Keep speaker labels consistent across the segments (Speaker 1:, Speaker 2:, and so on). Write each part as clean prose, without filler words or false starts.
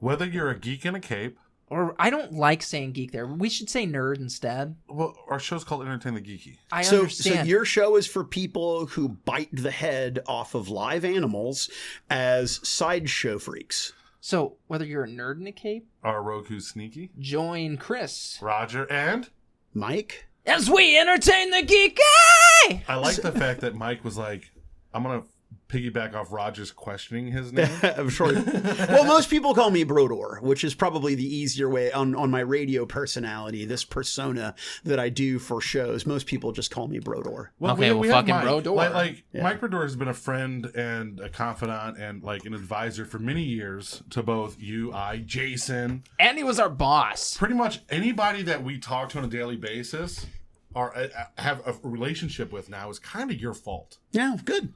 Speaker 1: Whether you're a geek in a cape.
Speaker 2: Or I don't like saying geek there. We should say nerd instead.
Speaker 1: Well, our show's called Entertain the Geeky.
Speaker 2: I understand.
Speaker 3: So your show is for people who bite the head off of live animals as sideshow freaks.
Speaker 2: So whether you're a nerd in a cape,
Speaker 1: Our rogue who's sneaky.
Speaker 2: join Chris
Speaker 1: Roger and...
Speaker 3: Mike?
Speaker 2: as we entertain the geek.
Speaker 1: I like the fact that Mike was like, I'm going to piggyback off Roger's questioning his name.
Speaker 3: I'm sure. Well, most people call me Brodeur, which is probably the easier way on my radio personality, this persona that I do for shows. Most people just call me Brodeur.
Speaker 1: Well,
Speaker 2: Okay, well,
Speaker 1: have
Speaker 2: fucking
Speaker 1: Mike.
Speaker 2: Brodeur.
Speaker 1: Mike Brodeur has been a friend and a confidant and like an advisor for many years to both you, I, Jason.
Speaker 2: And he was our boss.
Speaker 1: Pretty much anybody that we talk to on a daily basis or have a relationship with now is kind of your fault.
Speaker 3: Yeah, good.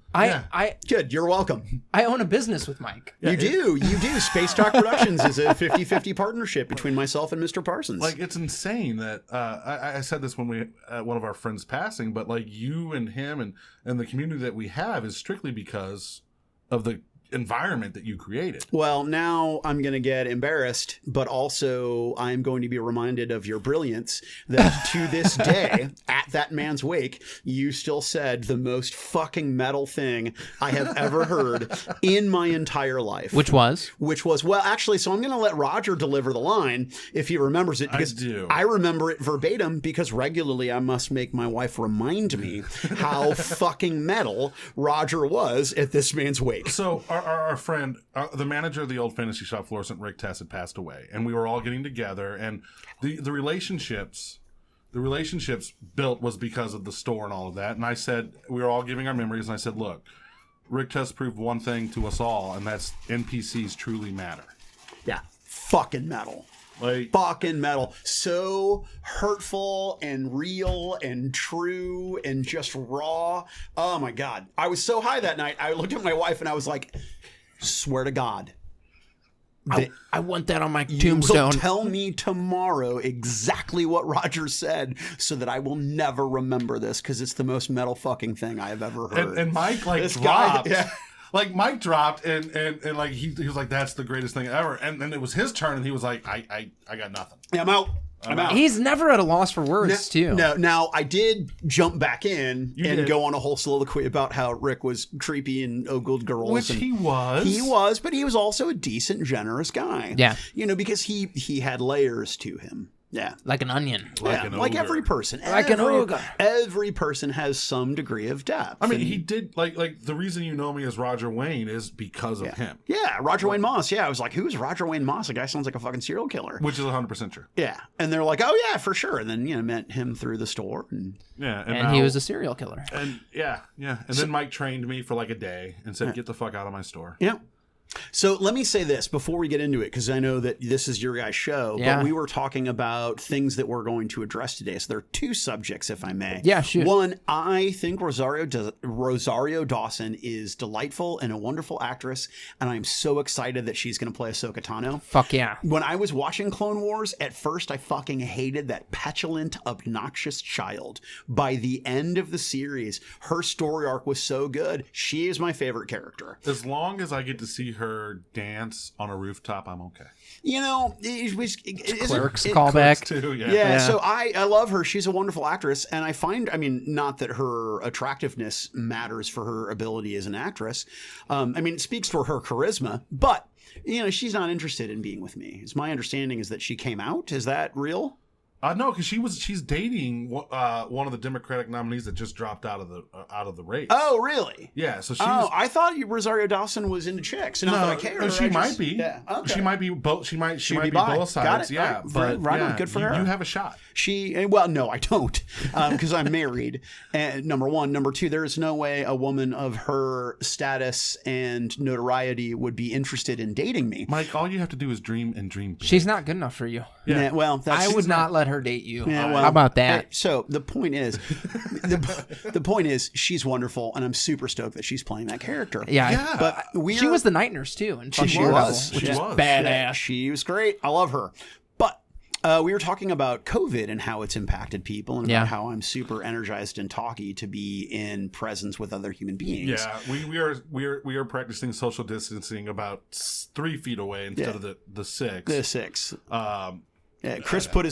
Speaker 3: Good. You're welcome.
Speaker 2: I own a business with Mike.
Speaker 1: Yeah,
Speaker 3: You do. Space Talk Productions is a 50-50 partnership between myself and Mr. Parsons.
Speaker 1: Like, it's insane that I said this when we one of our friends passing, but like you and him and the community that we have is strictly because of the environment that you created.
Speaker 3: Well, now I'm going to get embarrassed, but also I'm going to be reminded of your brilliance that to this day, at that man's wake, you still said the most fucking metal thing I have ever heard in my entire life.
Speaker 2: Which was,
Speaker 3: well, actually, so I'm going to let Roger deliver the line if he remembers it, because I remember it verbatim because regularly I must make my wife remind me how fucking metal Roger was at this man's wake.
Speaker 1: So our friend, the manager of the old fantasy shop, Fluorescent Rick Tess, had passed away, and we were all getting together, and the relationships built was because of the store and all of that. And I said, we were all giving our memories, and I said, look, Rick Tess proved one thing to us all, and that's NPCs truly matter.
Speaker 3: Yeah, fucking metal.
Speaker 1: Like,
Speaker 3: fucking metal. So hurtful and real and true and just raw. Oh my God. I was so high that night. I looked at my wife and I was like, swear to God.
Speaker 2: I want that on my
Speaker 3: You will
Speaker 2: tombstone.
Speaker 3: tell me tomorrow exactly what Roger said so that I will never remember this, because it's the most metal fucking thing I have ever heard.
Speaker 1: and Mike
Speaker 3: This
Speaker 1: dropped.
Speaker 3: guy, yeah.
Speaker 1: Like Mike dropped and like he was like, that's the greatest thing ever. And then it was his turn and he was like, I got nothing.
Speaker 3: Yeah, I'm out.
Speaker 2: He's never at a loss for words, too.
Speaker 3: No, now I did jump back in and
Speaker 1: did.
Speaker 3: go on a whole soliloquy about how Rick was creepy and ogled girls.
Speaker 1: Which
Speaker 3: and
Speaker 1: he was.
Speaker 3: He was, but he was also a decent, generous guy.
Speaker 2: Yeah.
Speaker 3: You know, because he had layers to him. Yeah.
Speaker 2: Like an onion.
Speaker 3: Like every person.
Speaker 2: Like an ogre.
Speaker 3: Every person has some degree of depth.
Speaker 1: I mean, he did like the reason you know me as Roger Wayne is because of him.
Speaker 3: Yeah, Roger Wayne Moss. Yeah, I was like, who's Roger Wayne Moss? The guy sounds like a fucking serial killer.
Speaker 1: Which is 100% true.
Speaker 3: Yeah. And they're like, oh, yeah, for sure. And then, met him through the store. And
Speaker 1: Yeah.
Speaker 2: And he was a serial killer.
Speaker 1: And yeah. And then Mike trained me for like a day and said, get the fuck out of my store.
Speaker 3: Yeah. So let me say this before we get into it, because I know that this is your guys' show,
Speaker 2: Yeah.
Speaker 3: but we were talking about things that we're going to address today. So there are two subjects, if I may.
Speaker 2: Yeah, shoot.
Speaker 3: One, I think Rosario Dawson is delightful and a wonderful actress, and I'm so excited that she's going to play Ahsoka Tano.
Speaker 2: Fuck yeah.
Speaker 3: When I was watching Clone Wars, at first I fucking hated that petulant, obnoxious child. By the end of the series, her story arc was so good. She is my favorite character.
Speaker 1: As long as I get to see her dance on a rooftop, I'm okay.
Speaker 2: Clerks callback.
Speaker 1: Too,
Speaker 3: Yeah, so I love her. She's a wonderful actress, and I find, not that her attractiveness matters for her ability as an actress. It speaks for her charisma, but, she's not interested in being with me. My understanding is that she came out. Is that real?
Speaker 1: No, because she's dating one of the Democratic nominees that just dropped out of the race.
Speaker 3: Oh, really?
Speaker 1: Yeah. So she's.
Speaker 3: Oh, I thought Rosario Dawson was into chicks, and I care.
Speaker 1: She might be.
Speaker 3: Yeah. Okay.
Speaker 1: She might be both. She might be
Speaker 3: bi.
Speaker 1: both sides.
Speaker 3: Got it.
Speaker 1: Yeah.
Speaker 3: Right.
Speaker 1: But
Speaker 3: on. Good for her.
Speaker 1: You have a shot.
Speaker 3: No, I don't, because I'm married. And number one, number two, there is no way a woman of her status and notoriety would be interested in dating me.
Speaker 1: Mike, all you have to do is dream and dream big.
Speaker 2: She's not good enough for you.
Speaker 3: Yeah. Well,
Speaker 2: I would not let her date you.
Speaker 3: Yeah, well,
Speaker 2: how about that?
Speaker 3: So the point is, the point is, she's wonderful, and I'm super stoked that she's playing that character.
Speaker 2: Yeah.
Speaker 3: But
Speaker 2: she was the night nurse too, and
Speaker 3: She was.
Speaker 2: which
Speaker 1: She
Speaker 2: is
Speaker 1: was.
Speaker 2: badass.
Speaker 3: She was great. I love her. But We were talking about COVID and how it's impacted people, and
Speaker 2: Yeah.
Speaker 3: about how I'm super energized and talky to be in presence with other human beings.
Speaker 1: Yeah, we are practicing social distancing about 3 feet away instead of the 6.
Speaker 3: The 6. Yeah, Chris put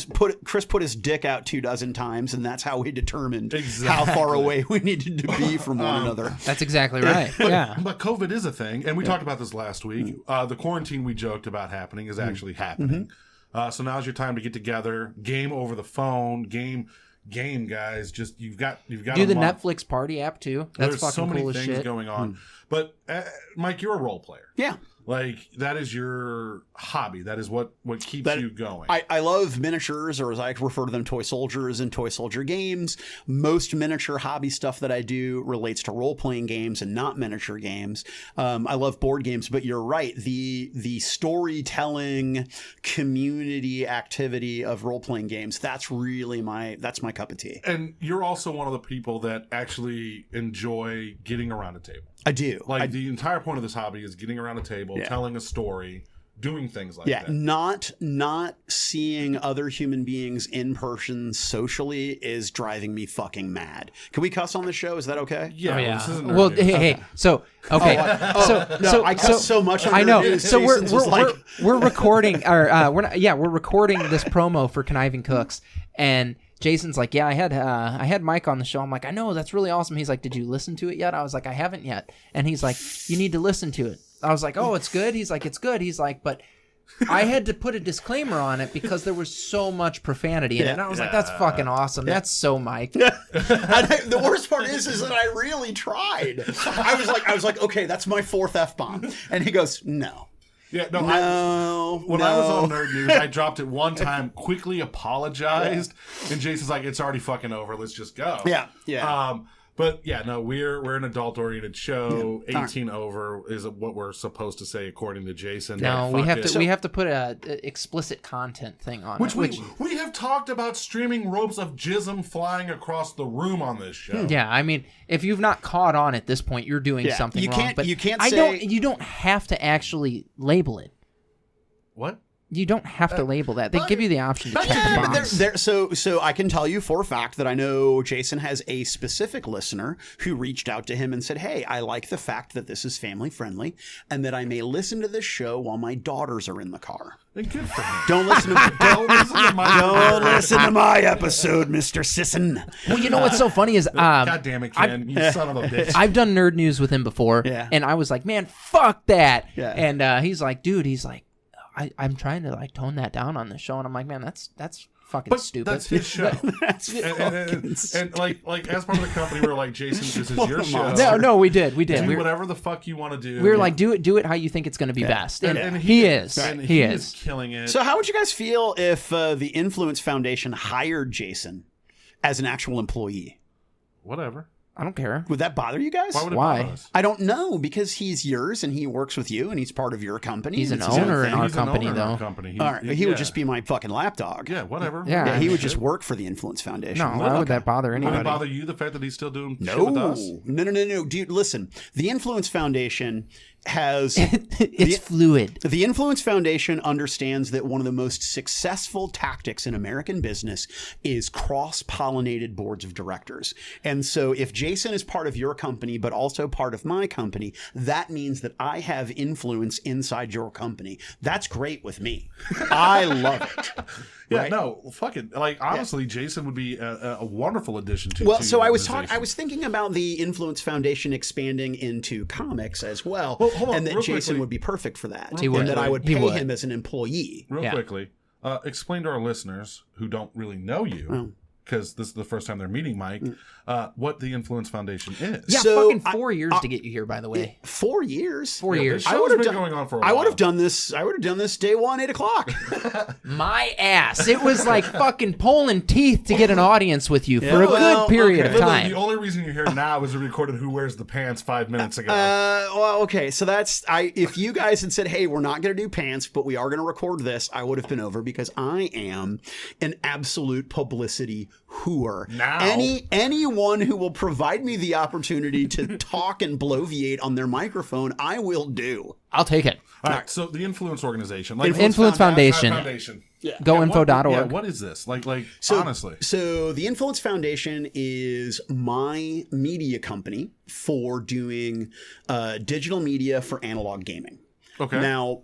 Speaker 3: his dick out 24 times, and that's how we determined how far away we needed to be from one another.
Speaker 2: That's exactly right. Yeah.
Speaker 1: But COVID is a thing, and we talked about this last week. The quarantine we joked about happening is actually happening. So now's your time to get together, game over the phone, game, guys. Just you've got
Speaker 2: Do
Speaker 1: a
Speaker 2: the
Speaker 1: month.
Speaker 2: Netflix party app too. That's
Speaker 1: There's
Speaker 2: fucking
Speaker 1: so many
Speaker 2: cool as
Speaker 1: things
Speaker 2: shit.
Speaker 1: going on. But Mike, you're a role player.
Speaker 3: Yeah.
Speaker 1: Like that is your hobby. That is what keeps you going.
Speaker 3: I love miniatures, or as I refer to them, toy soldiers and toy soldier games. Most miniature hobby stuff that I do relates to role-playing games and not miniature games. I love board games, but you're right. The storytelling community activity of role-playing games, that's my cup of tea.
Speaker 1: And you're also one of the people that actually enjoy getting around a table.
Speaker 3: I do.
Speaker 1: Like the entire point of this hobby is getting around a table, telling a story, doing things like that.
Speaker 3: Not seeing other human beings in person socially is driving me fucking mad. Can we cuss on this show? Is that okay?
Speaker 1: Yeah.
Speaker 2: Oh, yeah.
Speaker 1: This isn't
Speaker 2: Well,
Speaker 1: nerd news.
Speaker 2: hey. So okay.
Speaker 3: I cuss so much. On
Speaker 2: I know.
Speaker 3: Nerd News,
Speaker 2: So we're
Speaker 3: Jason's was like,
Speaker 2: we're recording, or we're recording this promo for Conniving Cooks, and Jason's like, yeah, I had Mike on the show. I'm like, I know, that's really awesome. He's like, did you listen to it yet? I was like, I haven't yet. And he's like, you need to listen to it. I was like, oh, it's good. He's like, it's good. He's like, but I had to put a disclaimer on it because there was so much profanity in it. And I was like, that's fucking awesome. That's so Mike.
Speaker 3: The worst part is that I really tried. I was like, okay, that's my 4th F-bomb. And he goes, no.
Speaker 1: Yeah, no.
Speaker 3: When
Speaker 1: I was on Nerd News, I dropped it one time, quickly apologized, and Jason's like, "It's already fucking over. Let's just go."
Speaker 3: Yeah.
Speaker 1: But yeah, no, we're an adult-oriented show. 18 over is what we're supposed to say according to Jason.
Speaker 2: No,
Speaker 1: Fuck
Speaker 2: we have to put a explicit content thing on it.
Speaker 1: Which we have talked about streaming ropes of jism flying across the room on this show.
Speaker 2: Yeah, I mean, if you've not caught on at this point, you're doing something wrong. But
Speaker 3: you can't
Speaker 2: you don't have to actually label it.
Speaker 1: What?
Speaker 2: You don't have to label that. They give you the option to check the box.
Speaker 3: So I can tell you for a fact that I know Jason has a specific listener who reached out to him and said, hey, I like the fact that this is family friendly and that I may listen to this show while my daughters are in the car.
Speaker 1: Then good for him.
Speaker 3: Don't listen to my episode, Mr. Sisson.
Speaker 2: Well, you know what's so funny is
Speaker 1: God damn it, Ken, you son of a bitch.
Speaker 2: I've done Nerd News with him before, and I was like, man, fuck that.
Speaker 3: Yeah.
Speaker 2: And he's like, dude, I'm trying to like tone that down on the show, and I'm like, man, that's fucking stupid.
Speaker 1: That's his show. and like as part of the company, we were like, Jason, this is your show.
Speaker 2: No, we did.
Speaker 1: Do whatever the fuck you want to do.
Speaker 2: We were like, do it how you think it's going to be best, and he is. He is
Speaker 1: killing it.
Speaker 3: So how would you guys feel if the Influence Foundation hired Jason as an actual employee?
Speaker 1: Whatever.
Speaker 2: I don't care.
Speaker 3: Would that bother you guys?
Speaker 1: Why would it bother us?
Speaker 3: I don't know, because he's yours and he works with you and he's part of your company.
Speaker 2: He's an owner in our company, though.
Speaker 3: All right, he would just be my fucking lapdog.
Speaker 1: Yeah, whatever.
Speaker 3: Yeah, he would just work for the Influence Foundation.
Speaker 2: No, why would that bother anybody?
Speaker 1: Would it bother you, the fact that he's still doing shit with us?
Speaker 3: No. Dude, listen. The Influence Foundation has...
Speaker 2: it's fluid.
Speaker 3: The Influence Foundation understands that one of the most successful tactics in American business is cross-pollinated boards of directors. And so if Jason is part of your company, but also part of my company, that means that I have influence inside your company. That's great with me. I love it.
Speaker 1: Yeah,
Speaker 3: right?
Speaker 1: no, fuck it. Like, honestly, Jason would be a wonderful addition to
Speaker 3: so
Speaker 1: your
Speaker 3: I was thinking about the Influence Foundation expanding into comics as well,
Speaker 1: hold on,
Speaker 3: and that
Speaker 1: real
Speaker 3: Jason
Speaker 1: quickly.
Speaker 3: would be perfect for that,
Speaker 2: He would.
Speaker 3: and that I would
Speaker 2: He
Speaker 3: pay
Speaker 2: would.
Speaker 3: him as an employee.
Speaker 1: Real quickly, explain to our listeners who don't really know you, because this is the first time they're meeting Mike, what the Influence Foundation is.
Speaker 2: Yeah,
Speaker 3: So,
Speaker 2: fucking 4 years to get you here, by the way.
Speaker 3: 4 years.
Speaker 2: 4 years.
Speaker 1: This show's been going on for a while.
Speaker 3: I would have done this day one, 8 o'clock.
Speaker 2: My ass. It was like fucking pulling teeth to get an audience with you for a good period of time.
Speaker 1: The only reason you're here now is we recorded Who Wears the Pants 5 minutes ago.
Speaker 3: Well, okay, so if you guys had said, hey, we're not going to do pants, but we are going to record this, I would have been over, because I am an absolute publicity whore.
Speaker 1: Now.
Speaker 3: Anyone who will provide me the opportunity to talk and bloviate on their microphone, I will do.
Speaker 2: I'll take it.
Speaker 1: All right, so the Influence organization, like
Speaker 2: Influence Foundation.
Speaker 3: Yeah.
Speaker 2: Goinfo.org.
Speaker 1: What is this? Like
Speaker 3: So,
Speaker 1: honestly.
Speaker 3: So the Influence Foundation is my media company for doing digital media for analog gaming.
Speaker 1: Okay.
Speaker 3: Now,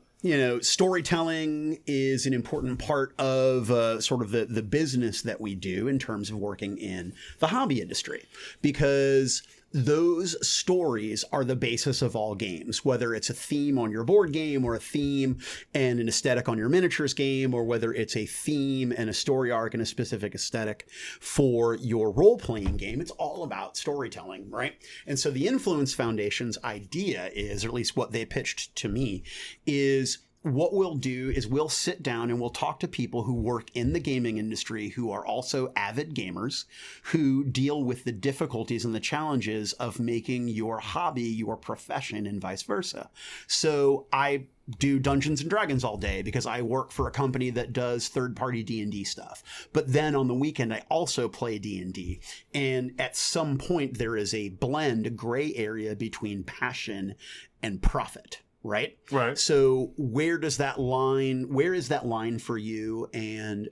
Speaker 3: storytelling is an important part of sort of the business that we do in terms of working in the hobby industry, because those stories are the basis of all games, whether it's a theme on your board game or a theme and an aesthetic on your miniatures game, or whether it's a theme and a story arc and a specific aesthetic for your role-playing game. It's all about storytelling, right? And so the Influence Foundation's idea is, or at least what they pitched to me, is what we'll do is we'll sit down and we'll talk to people who work in the gaming industry who are also avid gamers, who deal with the difficulties and the challenges of making your hobby your profession and vice versa. So I do Dungeons and Dragons all day because I work for a company that does third-party D&D stuff. But then on the weekend, I also play D&D. And at some point, there is a blend, a gray area between passion and profit. Right?
Speaker 1: Right.
Speaker 3: So where is that line for you, and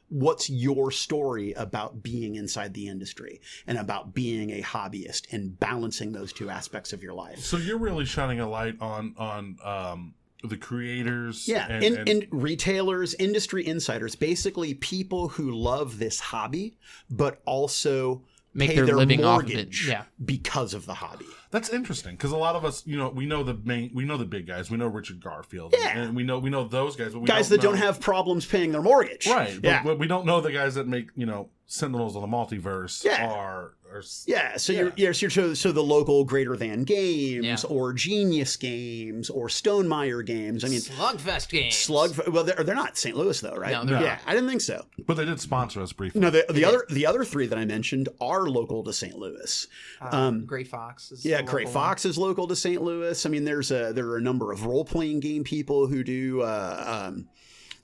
Speaker 3: what's your story about being inside the industry and about being a hobbyist and balancing those two aspects of your life?
Speaker 1: So you're really shining a light on the creators.
Speaker 3: Yeah. And retailers, industry insiders, basically people who love this hobby, but also
Speaker 2: make
Speaker 3: pay
Speaker 2: their living
Speaker 3: mortgage
Speaker 2: off of it. Yeah.
Speaker 3: because of the hobby.
Speaker 1: That's interesting because a lot of us, we know the big guys. We know Richard Garfield, and we know those guys. But we
Speaker 3: don't have problems paying their mortgage,
Speaker 1: right? But we don't know the guys that make Sentinels of the Multiverse are
Speaker 3: So the local Greater Than Games or Genius Games or Stonemaier Games. I mean,
Speaker 2: Slugfest Games.
Speaker 3: Well, they're not St. Louis though, right?
Speaker 2: No, they're
Speaker 3: not. I didn't think so.
Speaker 1: But they did sponsor us briefly.
Speaker 3: No, the other three that I mentioned are local to St. Louis.
Speaker 2: Gray Fox is
Speaker 3: Gray Fox is local to St. Louis. I mean, there are a number of role playing game people who do.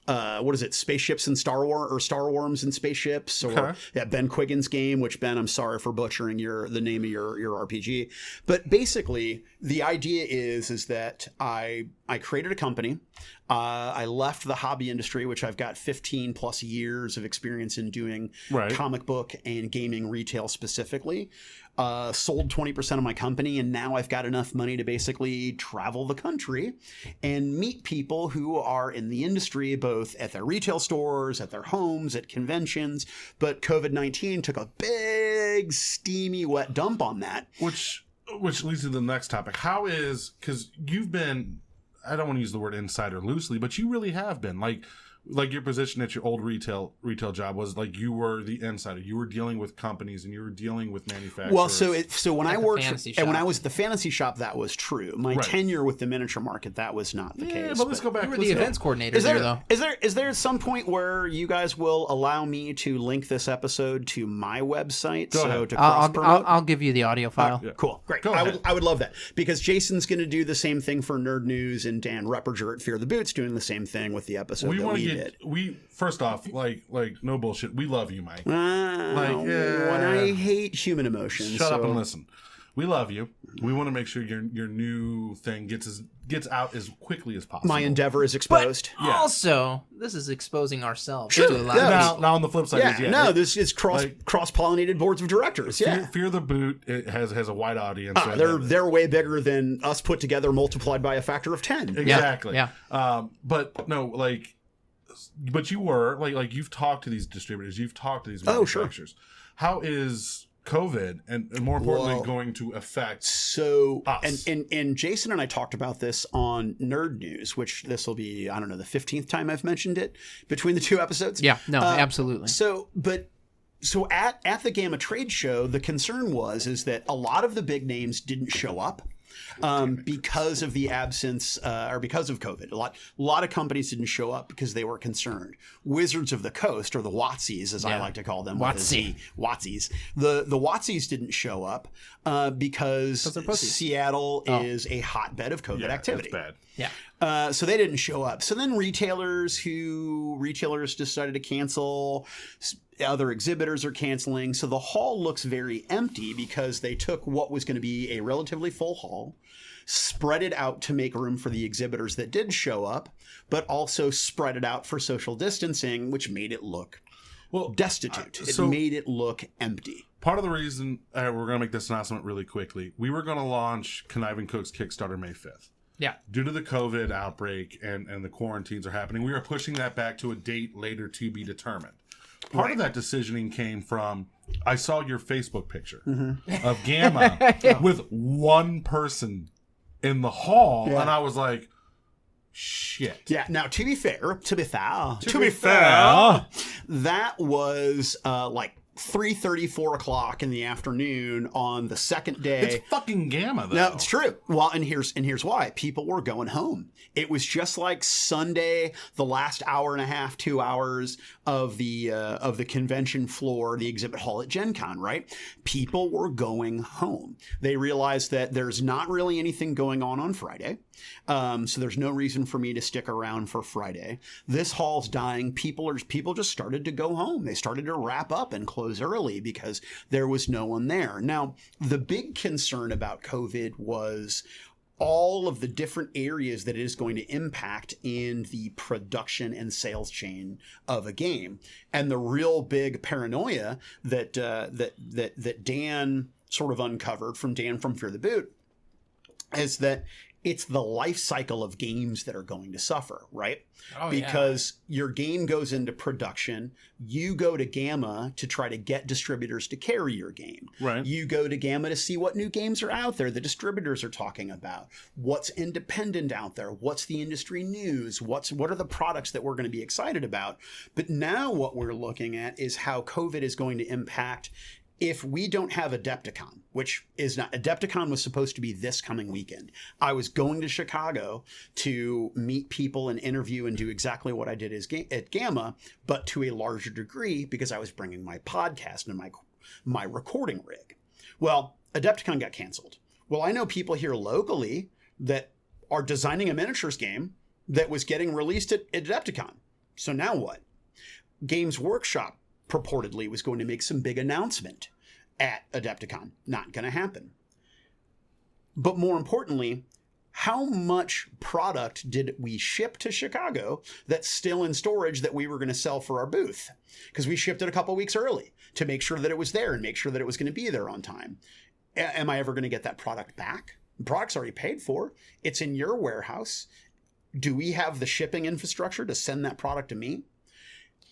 Speaker 3: What is it? Spaceships and Star Worms and Spaceships, or Ben Quiggin's game. Which, Ben, I'm sorry for butchering the name of your RPG, but basically the idea is that I created a company. I left the hobby industry, which I've got 15 plus years of experience in doing comic book and gaming retail specifically. Sold 20% of my company, and now I've got enough money to basically travel the country and meet people who are in the industry, both at their retail stores, at their homes, at conventions. But COVID-19 took a big, steamy, wet dump on that.
Speaker 1: Which leads to the next topic. How is, because you've been, I don't want to use the word insider loosely, but you really have been. Like your position at your old retail job was like you were the insider. You were dealing with companies and you were dealing with manufacturers.
Speaker 3: Well, so when I worked
Speaker 2: and
Speaker 3: when I was at the fantasy shop, that was true. My tenure with the miniature market, that was not the case.
Speaker 1: But let's go back.
Speaker 2: You were the events coordinator there, though.
Speaker 3: Is there some point where you guys will allow me to link this episode to my website?
Speaker 1: Go
Speaker 3: to cross promote?
Speaker 2: I'll give you the audio file.
Speaker 3: Cool, great.
Speaker 1: Go ahead.
Speaker 3: I would love that because Jason's going to do the same thing for Nerd News, and Dan Repperger at Fear the Boot's doing the same thing with the episode we did.
Speaker 1: First off, like no bullshit. We love you, Mike.
Speaker 3: When I hate human emotions.
Speaker 1: Shut up and listen. We love you. We want to make sure your new thing gets out as quickly as possible.
Speaker 3: My endeavor is exposed.
Speaker 2: But also, this is exposing ourselves
Speaker 3: Sure.
Speaker 2: to a lot of
Speaker 1: Now on the flip side,
Speaker 3: this is cross-pollinated boards of directors.
Speaker 1: Fear the Boot it has a wide audience.
Speaker 3: They're way bigger than us put together, multiplied by a factor of 10.
Speaker 1: Exactly.
Speaker 2: Yeah.
Speaker 1: But no, but you were like you've talked to these distributors, you've talked to these manufacturers. Sure. How is COVID and more importantly going to affect us?
Speaker 3: And Jason and I talked about this on Nerd News, which this will be, I don't know, the 15th time I've mentioned it between the two episodes.
Speaker 2: Yeah, no, absolutely.
Speaker 3: So at the Gamma Trade Show, the concern is that a lot of the big names didn't show up. Because of the absence or because of COVID. A lot of companies didn't show up because they were concerned. Wizards of the Coast, or the Watsies, as I like to call them.
Speaker 2: Watsies.
Speaker 3: The Watsies didn't show up because Seattle is a hotbed of COVID activity.
Speaker 1: That's bad.
Speaker 2: Yeah.
Speaker 3: So they didn't show up. So then retailers decided to cancel. Other exhibitors are canceling. So the hall looks very empty because they took what was going to be a relatively full hall, spread it out to make room for the exhibitors that did show up, but also spread it out for social distancing, which made it look destitute. It made it look empty.
Speaker 1: Part of the reason we're going to make this announcement really quickly, we were going to launch Conniving Cooks Kickstarter May 5th.
Speaker 2: Yeah.
Speaker 1: Due to the COVID outbreak and the quarantines are happening, we are pushing that back to a date later to be determined. Part of that decisioning came from, I saw your Facebook picture of Gamma with one person in the hall, and I was like, shit.
Speaker 3: Yeah. Now, to be fair, that was like 3:30, 4 o'clock in the afternoon on the second day.
Speaker 1: It's fucking Gamma, though.
Speaker 3: No, it's true. Well, and here's why. People were going home. It was just like Sunday, the last hour and a half, 2 hours of the convention floor, the exhibit hall at Gen Con, right? People were going home. They realized that there's not really anything going on Friday. So there's no reason for me to stick around for Friday. This hall's dying. People just started to go home. They started to wrap up and close early because there was no one there. Now, the big concern about COVID was all of the different areas that it is going to impact in the production and sales chain of a game. And the real big paranoia that Dan sort of uncovered from Dan from Fear the Boot is that it's the life cycle of games that are going to suffer, right? Because your game goes into production, you go to Gamma to try to get distributors to carry your game.
Speaker 1: Right.
Speaker 3: You go to Gamma to see what new games are out there the distributors are talking about, what's independent out there, what's the industry news, what are the products that we're going to be excited about. But now what we're looking at is how COVID is going to impact if we don't have Adepticon, which is not, Adepticon was supposed to be this coming weekend. I was going to Chicago to meet people and interview and do exactly what I did at Gamma, but to a larger degree because I was bringing my podcast and my recording rig. Well, Adepticon got canceled. Well, I know people here locally that are designing a miniatures game that was getting released at Adepticon. So now what? Games Workshop purportedly was going to make some big announcement at Adepticon. Not going to happen. But more importantly, how much product did we ship to Chicago that's still in storage that we were going to sell for our booth? Because we shipped it a couple weeks early to make sure that it was there and make sure that it was going to be there on time. Am I ever going to get that product back? The product's already paid for. It's in your warehouse. Do we have the shipping infrastructure to send that product to me?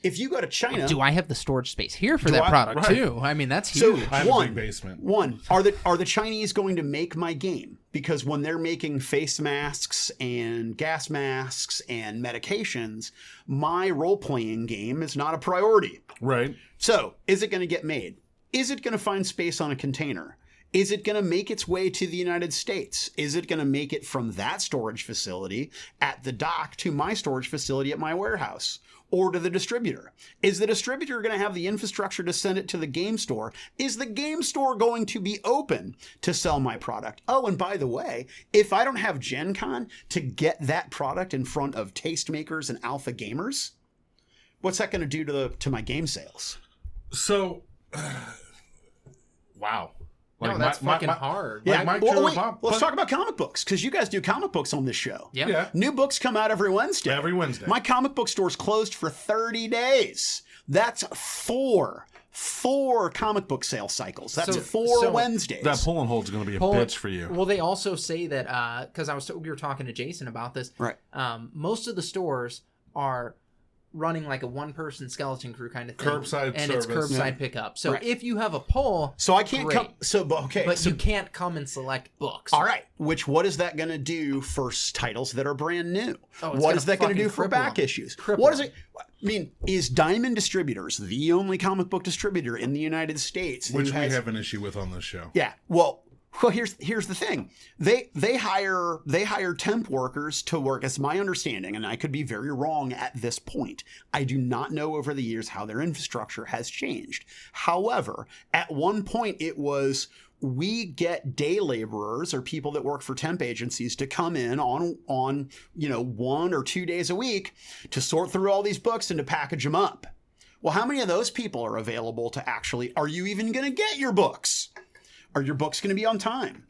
Speaker 3: If you go to China,
Speaker 2: do I have the storage space here for that product too? I mean, that's huge.
Speaker 1: I have a big basement.
Speaker 3: Are the Chinese going to make my game? Because when they're making face masks and gas masks and medications, my role-playing game is not a priority.
Speaker 1: Right.
Speaker 3: So, is it going to get made? Is it going to find space on a container? Is it going to make its way to the United States? Is it going to make it from that storage facility at the dock to my storage facility at my warehouse? Or to the distributor? Is the distributor going to have the infrastructure to send it to the game store? Is the game store going to be open to sell my product? Oh, and by the way, if I don't have Gen Con to get that product in front of tastemakers and alpha gamers, what's that going to do to my game sales?
Speaker 1: So, wow.
Speaker 2: No, that's fucking hard.
Speaker 3: Yeah. Let's talk about comic books, because you guys do comic books on this show.
Speaker 2: Yeah.
Speaker 3: New books come out every Wednesday. My comic book store's closed for 30 days. That's four comic book sale cycles. That's four Wednesdays.
Speaker 1: That pull and hold's going to be a bitch for you.
Speaker 2: Well, they also say that, because we were talking to Jason about this.
Speaker 3: Right.
Speaker 2: Most of the stores are running like a one-person skeleton crew kind of thing,
Speaker 1: curbside
Speaker 2: and
Speaker 1: service.
Speaker 2: It's curbside pickup. So if you have a pull,
Speaker 3: so I can't come.
Speaker 2: But you can't come and select books.
Speaker 3: All right. What is that going to do for titles that are brand new? What is that going to do for back issues? What is it? I mean, is Diamond Distributors the only comic book distributor in the United States?
Speaker 1: Which we have an issue with on this show.
Speaker 3: Yeah. Well, here's the thing. They hire temp workers to work, as my understanding, and I could be very wrong at this point. I do not know over the years how their infrastructure has changed. However, at one point it was, we get day laborers or people that work for temp agencies to come in on 1 or 2 days a week to sort through all these books and to package them up. Well, how many of those people are available to actually, are you even going to get your books? Are your books going to be on time?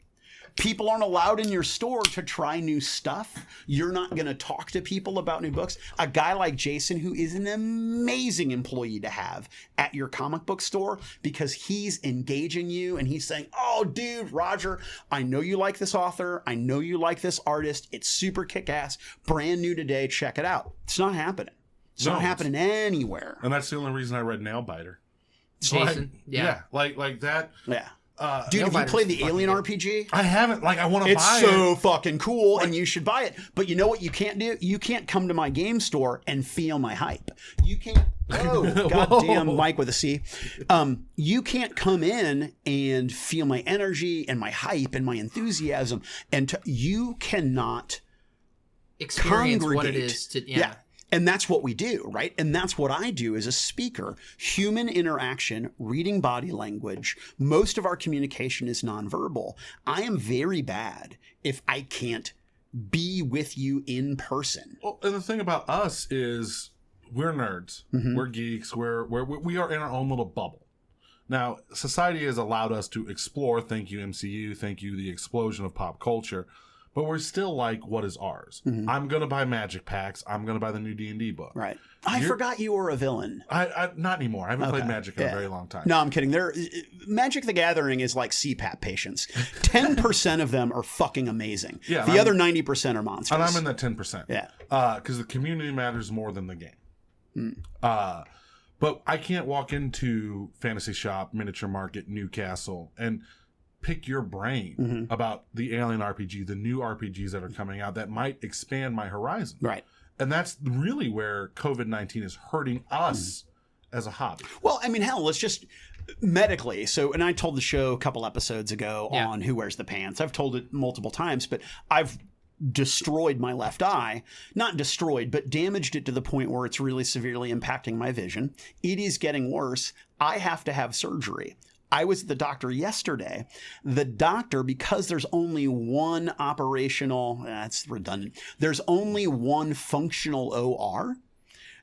Speaker 3: People aren't allowed in your store to try new stuff. You're not going to talk to people about new books. A guy like Jason, who is an amazing employee to have at your comic book store because he's engaging you and he's saying, oh, dude, Roger, I know you like this author. I know you like this artist. It's super kick-ass, brand new today. Check it out. It's not happening. It's not happening anywhere.
Speaker 1: And that's the only reason I read Nailbiter.
Speaker 2: Jason,
Speaker 1: like that.
Speaker 3: Yeah. Dude, have you played the Alien RPG?
Speaker 1: I haven't. Like, I want to buy it.
Speaker 3: It's so fucking cool, and you should buy it. But you know what you can't do? You can't come to my game store and feel my hype. You can't. Oh, goddamn, Mike with a C. You can't come in and feel my energy and my hype and my enthusiasm, and you cannot
Speaker 2: experience what it is to. Yeah.
Speaker 3: And that's what we do, right? And that's what I do as a speaker. Human interaction, reading body language. Most of our communication is nonverbal. I am very bad if I can't be with you in person.
Speaker 1: Well, and the thing about us is we're nerds. Mm-hmm. We're geeks. We are in our own little bubble. Now, society has allowed us to explore, thank you MCU, thank you the explosion of pop culture, but we're still like, what is ours? Mm-hmm. I'm going to buy Magic Packs. I'm going to buy the new D&D book.
Speaker 3: Right. I forgot you were a villain.
Speaker 1: I not anymore. I haven't played Magic in a very long time.
Speaker 3: No, I'm kidding. Magic the Gathering is like CPAP patients. 10% of them are fucking amazing. Yeah, the other 90% are monsters.
Speaker 1: And I'm in the 10%.
Speaker 3: Yeah.
Speaker 1: Because the community matters more than the game. But I can't walk into Fantasy Shop, Miniature Market, Newcastle, and pick your brain about the Alien RPG, the new RPGs that are coming out that might expand my horizon.
Speaker 3: Right.
Speaker 1: And that's really where COVID-19 is hurting us as a hobby.
Speaker 3: Well, I mean, hell, let's just medically. So, and I told the show a couple episodes ago on Who Wears the Pants. I've told it multiple times, but I've destroyed my left eye. Not destroyed, but damaged it to the point where it's really severely impacting my vision. It is getting worse. I have to have surgery. I was at the doctor yesterday. The doctor, because there's only one operational, that's redundant. There's only one functional OR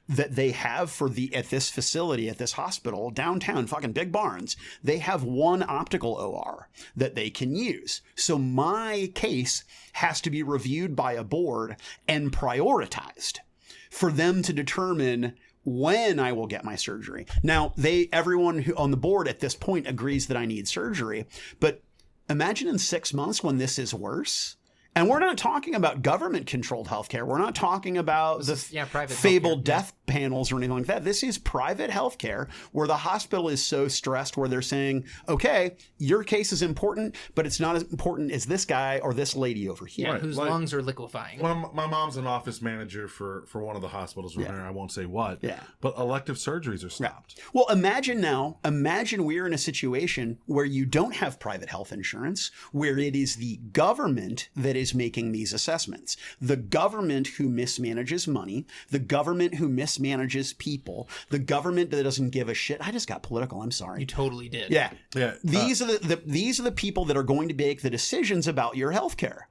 Speaker 3: that they have at this facility, at this hospital, downtown, fucking Big Barns. They have one optical OR that they can use. So my case has to be reviewed by a board and prioritized for them to determine when I will get my surgery. Now, everyone who on the board at this point agrees that I need surgery, but imagine in 6 months when this is worse. And we're not talking about government-controlled healthcare. We're not talking about
Speaker 2: private
Speaker 3: fabled death panels or anything like that. This is private healthcare where the hospital is so stressed where they're saying, okay, your case is important, but it's not as important as this guy or this lady over here.
Speaker 2: Yeah, whose lungs are liquefying.
Speaker 1: Well, my mom's an office manager for one of the hospitals around here. I won't say what. Yeah. But elective surgeries are stopped.
Speaker 3: Yeah. Well, imagine we're in a situation where you don't have private health insurance, where it is the government that is making these assessments. The government who mismanages money, the government who mismanages people, the government that doesn't give a shit. I just got political. I'm sorry.
Speaker 2: You totally did.
Speaker 3: Yeah. These are the people that are going to make the decisions about your health care.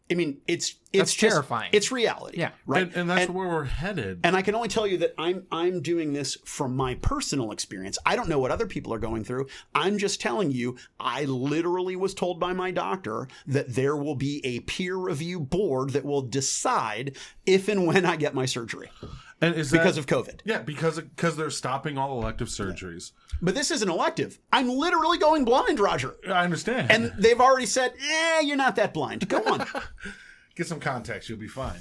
Speaker 3: I mean, it's
Speaker 2: terrifying.
Speaker 3: It's reality.
Speaker 2: Yeah.
Speaker 3: Right.
Speaker 1: And that's where we're headed.
Speaker 3: And I can only tell you that I'm doing this from my personal experience. I don't know what other people are going through. I'm just telling you, I literally was told by my doctor that there will be a peer review board that will decide if and when I get my surgery.
Speaker 1: And
Speaker 3: because of COVID.
Speaker 1: Yeah, because they're stopping all elective surgeries.
Speaker 3: But this isn't elective. I'm literally going blind, Roger.
Speaker 1: I understand.
Speaker 3: And they've already said, you're not that blind. Go on.
Speaker 1: Get some context. You'll be fine.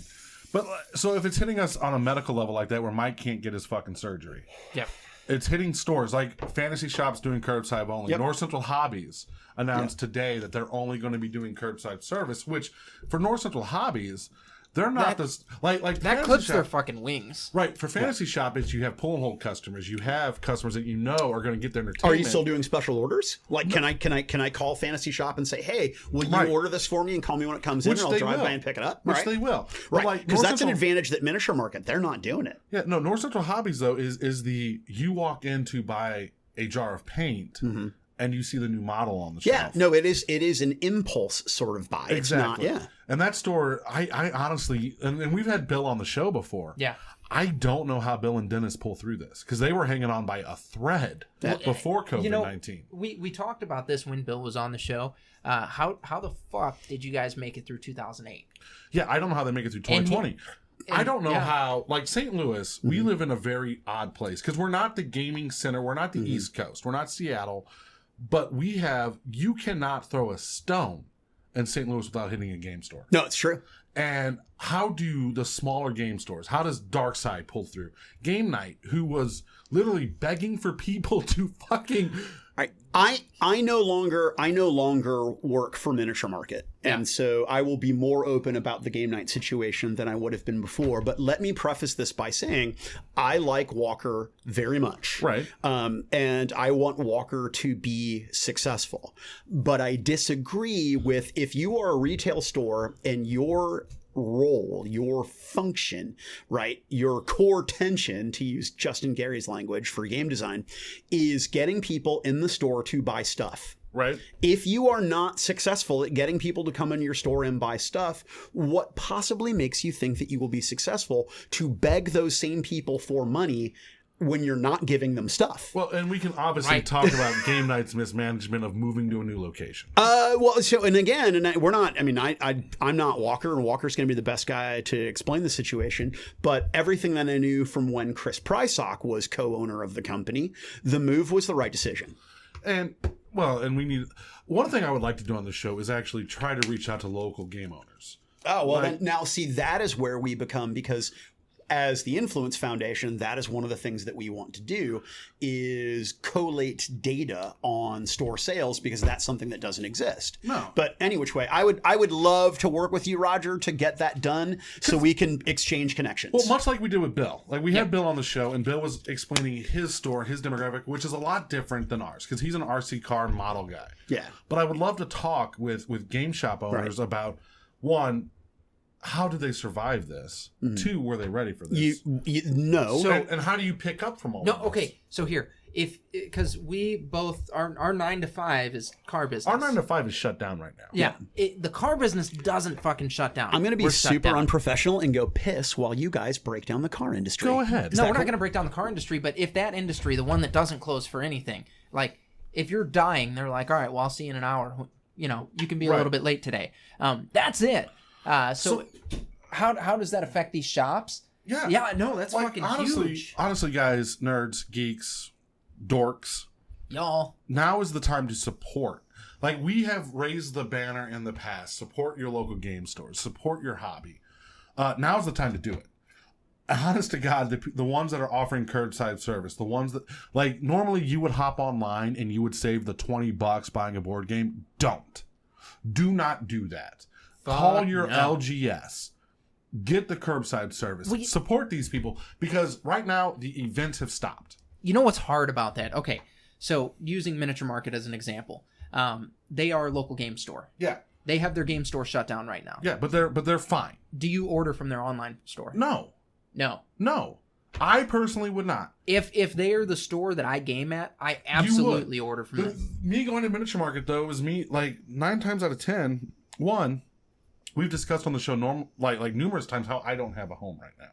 Speaker 1: But so if it's hitting us on a medical level like that where Mike can't get his fucking surgery.
Speaker 2: Yep.
Speaker 1: It's hitting stores like Fantasy Shops doing curbside only. Yep. North Central Hobbies announced today that they're only going to be doing curbside service, which for North Central Hobbies, they're not like
Speaker 2: that clips their fucking wings.
Speaker 1: Right. For Fantasy Shop, you have pull and hold customers. You have customers that you know are going to get their entertainment.
Speaker 3: Are you still doing special orders? Like, can I call Fantasy Shop and say, hey, will you order this for me and call me when it comes in, and I'll drive by and pick it up?
Speaker 1: Which they will.
Speaker 3: Right. Because that's an advantage that Miniature Market, they're not doing it.
Speaker 1: Yeah. No, North Central Hobbies, though, is you walk in to buy a jar of paint. Mm-hmm. and you see the new model on the
Speaker 3: Yeah,
Speaker 1: shelf.
Speaker 3: no, it is an impulse sort of buy.
Speaker 1: Exactly.
Speaker 3: It's not, yeah.
Speaker 1: And that store, I honestly, and we've had Bill on the show before.
Speaker 2: Yeah.
Speaker 1: I don't know how Bill and Dennis pull through this because they were hanging on by a thread before COVID-19.
Speaker 2: We talked about this when Bill was on the show. How the fuck did you guys make it through 2008?
Speaker 1: Yeah, I don't know how they make it through 2020. I don't know how, like St. Louis, we live in a very odd place because we're not the gaming center. We're not the East Coast. We're not Seattle. But you cannot throw a stone in St. Louis without hitting a game store.
Speaker 3: No, it's true.
Speaker 1: And how do the smaller game stores, how does Darkside pull through? Game Night, who was literally begging for people to fucking...
Speaker 3: I no longer work for Miniature Market. And so I will be more open about the Game Night situation than I would have been before. But let me preface this by saying I like Walker very much.
Speaker 1: Right.
Speaker 3: And I want Walker to be successful. But I disagree with if you are a retail store and your role, your function, right, your core tension, to use Justin Gary's language for game design, is getting people in the store to buy stuff.
Speaker 1: Right.
Speaker 3: If you are not successful at getting people to come into your store and buy stuff, what possibly makes you think that you will be successful to beg those same people for money when you're not giving them stuff?
Speaker 1: Well, and we can obviously talk about Game Night's mismanagement of moving to a new location.
Speaker 3: We're not, I mean, I'm not Walker, and Walker's going to be the best guy to explain the situation, but everything that I knew from when Chris Prysock was co-owner of the company, the move was the right decision.
Speaker 1: And we need, one thing I would like to do on the show is actually try to reach out to local game owners.
Speaker 3: Oh, well, then, now see, that is where we become, because as the Influence Foundation, that is one of the things that we want to do is collate data on store sales, because that's something that doesn't exist.
Speaker 1: No.
Speaker 3: But any which way, I would love to work with you, Roger, to get that done so we can exchange connections.
Speaker 1: Well, much like we did with Bill. Like we had Bill on the show, and Bill was explaining his store, his demographic, which is a lot different than ours because he's an RC car model guy.
Speaker 3: Yeah.
Speaker 1: But I would love to talk with game shop owners about, one, how did they survive this? Two, were they ready for this?
Speaker 3: No.
Speaker 2: So,
Speaker 1: and how do you pick up from all of this?
Speaker 2: Okay. So here, because we both, our 9 to 5 is car business.
Speaker 1: Our 9 to 5 is shut down right now.
Speaker 2: Yeah. The car business doesn't fucking shut down.
Speaker 3: I'm going to be super unprofessional and go piss while you guys break down the car industry.
Speaker 1: Go ahead.
Speaker 2: No, we're not going to break down the car industry, but if that industry, the one that doesn't close for anything, like if you're dying, they're like, all right, well, I'll see you in an hour. You know, you can be a little bit late today. That's it. So how does that affect these shops? Yeah, no, that's fucking huge.
Speaker 1: Honestly, guys, nerds, geeks, dorks,
Speaker 2: y'all,
Speaker 1: now is the time to support. Like, we have raised the banner in the past. Support your local game stores. Support your hobby. Now's the time to do it. Honest to God, the ones that are offering curbside service, the ones that, like, normally you would hop online and you would save the $20 buying a board game. Don't. Do not do that. Call your LGS. Get the curbside service. Support these people, because right now the events have stopped.
Speaker 2: You know what's hard about that? Okay, so using Miniature Market as an example, they are a local game store. Yeah. They have their game store shut down right now.
Speaker 1: Yeah, but they're fine.
Speaker 2: Do you order from their online store?
Speaker 1: No. I personally would not.
Speaker 2: If they are the store that I game at, I absolutely order from them.
Speaker 1: Me going to Miniature Market, though, is me, like, 9 times out of 10, one, we've discussed on the show like numerous times how I don't have a home right now.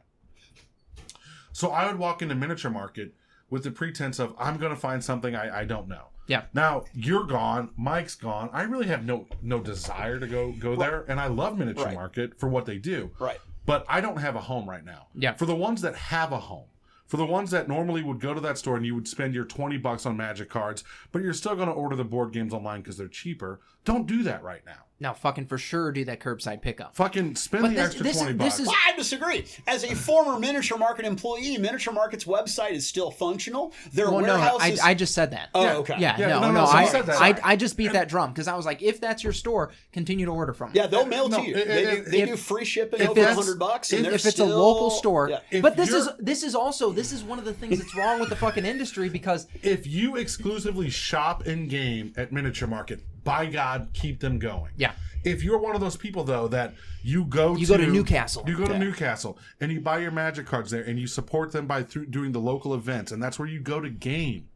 Speaker 1: So I would walk into Miniature Market with the pretense of I'm going to find something I don't know.
Speaker 2: Yeah.
Speaker 1: Now, you're gone. Mike's gone. I really have no desire to go there. And I love Miniature Market for what they do.
Speaker 3: Right.
Speaker 1: But I don't have a home right now.
Speaker 2: Yeah.
Speaker 1: For the ones that have a home, for the ones that normally would go to that store and you would spend your $20 on Magic cards, but you're still going to order the board games online because they're cheaper, don't do that right now.
Speaker 2: Now, fucking for sure do that curbside pickup.
Speaker 1: Fucking spend the extra $20.
Speaker 3: I disagree. As a former Miniature Market employee, Miniature Market's website is still functional. Their warehouses...
Speaker 2: I just said that.
Speaker 3: Oh, okay.
Speaker 2: Yeah, no. I just beat that drum because I was like, if that's your store, continue to order from them.
Speaker 3: Yeah, they'll mail to you. They do free shipping over $100.
Speaker 2: If it's a local store. Yeah. But this is one of the things that's wrong with the fucking industry, because
Speaker 1: if you exclusively shop in game at Miniature Market, by God, keep them going.
Speaker 2: Yeah.
Speaker 1: If you're one of those people, though, that you go to
Speaker 2: Newcastle.
Speaker 1: You go to Newcastle and you buy your Magic cards there and you support them by doing the local events, and that's where you go to game.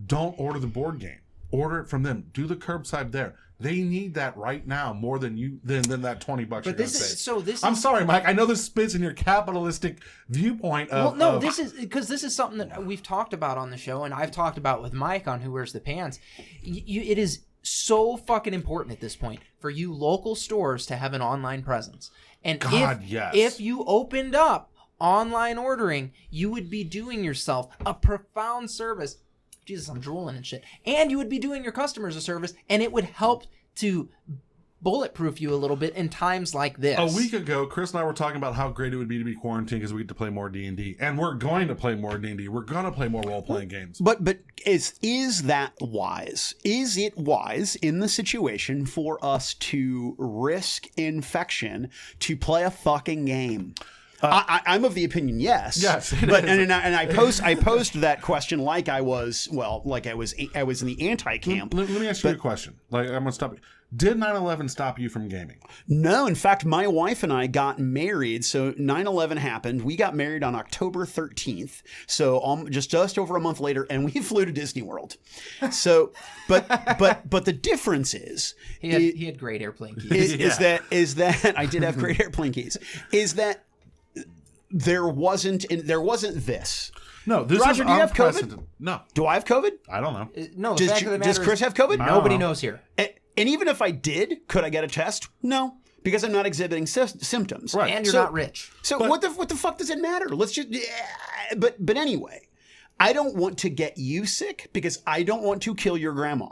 Speaker 1: Don't order the board game. Order it from them. Do the curbside there. They need that right now more than that $20
Speaker 2: But
Speaker 1: you're
Speaker 2: this
Speaker 1: gonna
Speaker 2: is
Speaker 1: save.
Speaker 2: so. This
Speaker 1: I'm
Speaker 2: is
Speaker 1: sorry, Mike. I know this spits in your capitalistic viewpoint.
Speaker 2: this is because this is something that we've talked about on the show, and I've talked about with Mike on Who Wears the Pants. It is so fucking important at this point for you local stores to have an online presence. And if you opened up online ordering, you would be doing yourself a profound service. Jesus, I'm drooling and shit. And you would be doing your customers a service, and it would help to bulletproof you a little bit in times like this.
Speaker 1: A week ago, Chris and I were talking about how great it would be to be quarantined because we get to play more D&D. And we're going to play more D&D. We're going to play more role-playing games.
Speaker 3: But is that wise? Is it wise in the situation for us to risk infection to play a fucking game? I'm of the opinion, yes.
Speaker 1: Yes,
Speaker 3: but and I posed that question like I was in the anti-camp.
Speaker 1: Let me ask you a question. Like, I'm gonna stop you. Did 9/11 stop you from gaming?
Speaker 3: No, in fact, my wife and I got married. So 9/11 happened. We got married on October 13th. So just over a month later, and we flew to Disney World. So, but the difference is
Speaker 2: he had great airplane keys.
Speaker 3: Is that I did have great airplane keys. Is that there wasn't this.
Speaker 1: No, this
Speaker 3: Roger,
Speaker 1: is
Speaker 3: do you have
Speaker 1: unprecedented.
Speaker 3: COVID?
Speaker 1: No.
Speaker 3: Do I have COVID?
Speaker 1: I don't know.
Speaker 2: No, the fact of the matter
Speaker 3: does Chris
Speaker 2: is,
Speaker 3: have COVID?
Speaker 2: Nobody knows here.
Speaker 3: And even if I did, could I get a test? No, because I'm not exhibiting symptoms.
Speaker 1: Right.
Speaker 2: And you're not rich.
Speaker 3: So what the fuck does it matter? Let's just. But anyway, I don't want to get you sick because I don't want to kill your grandma.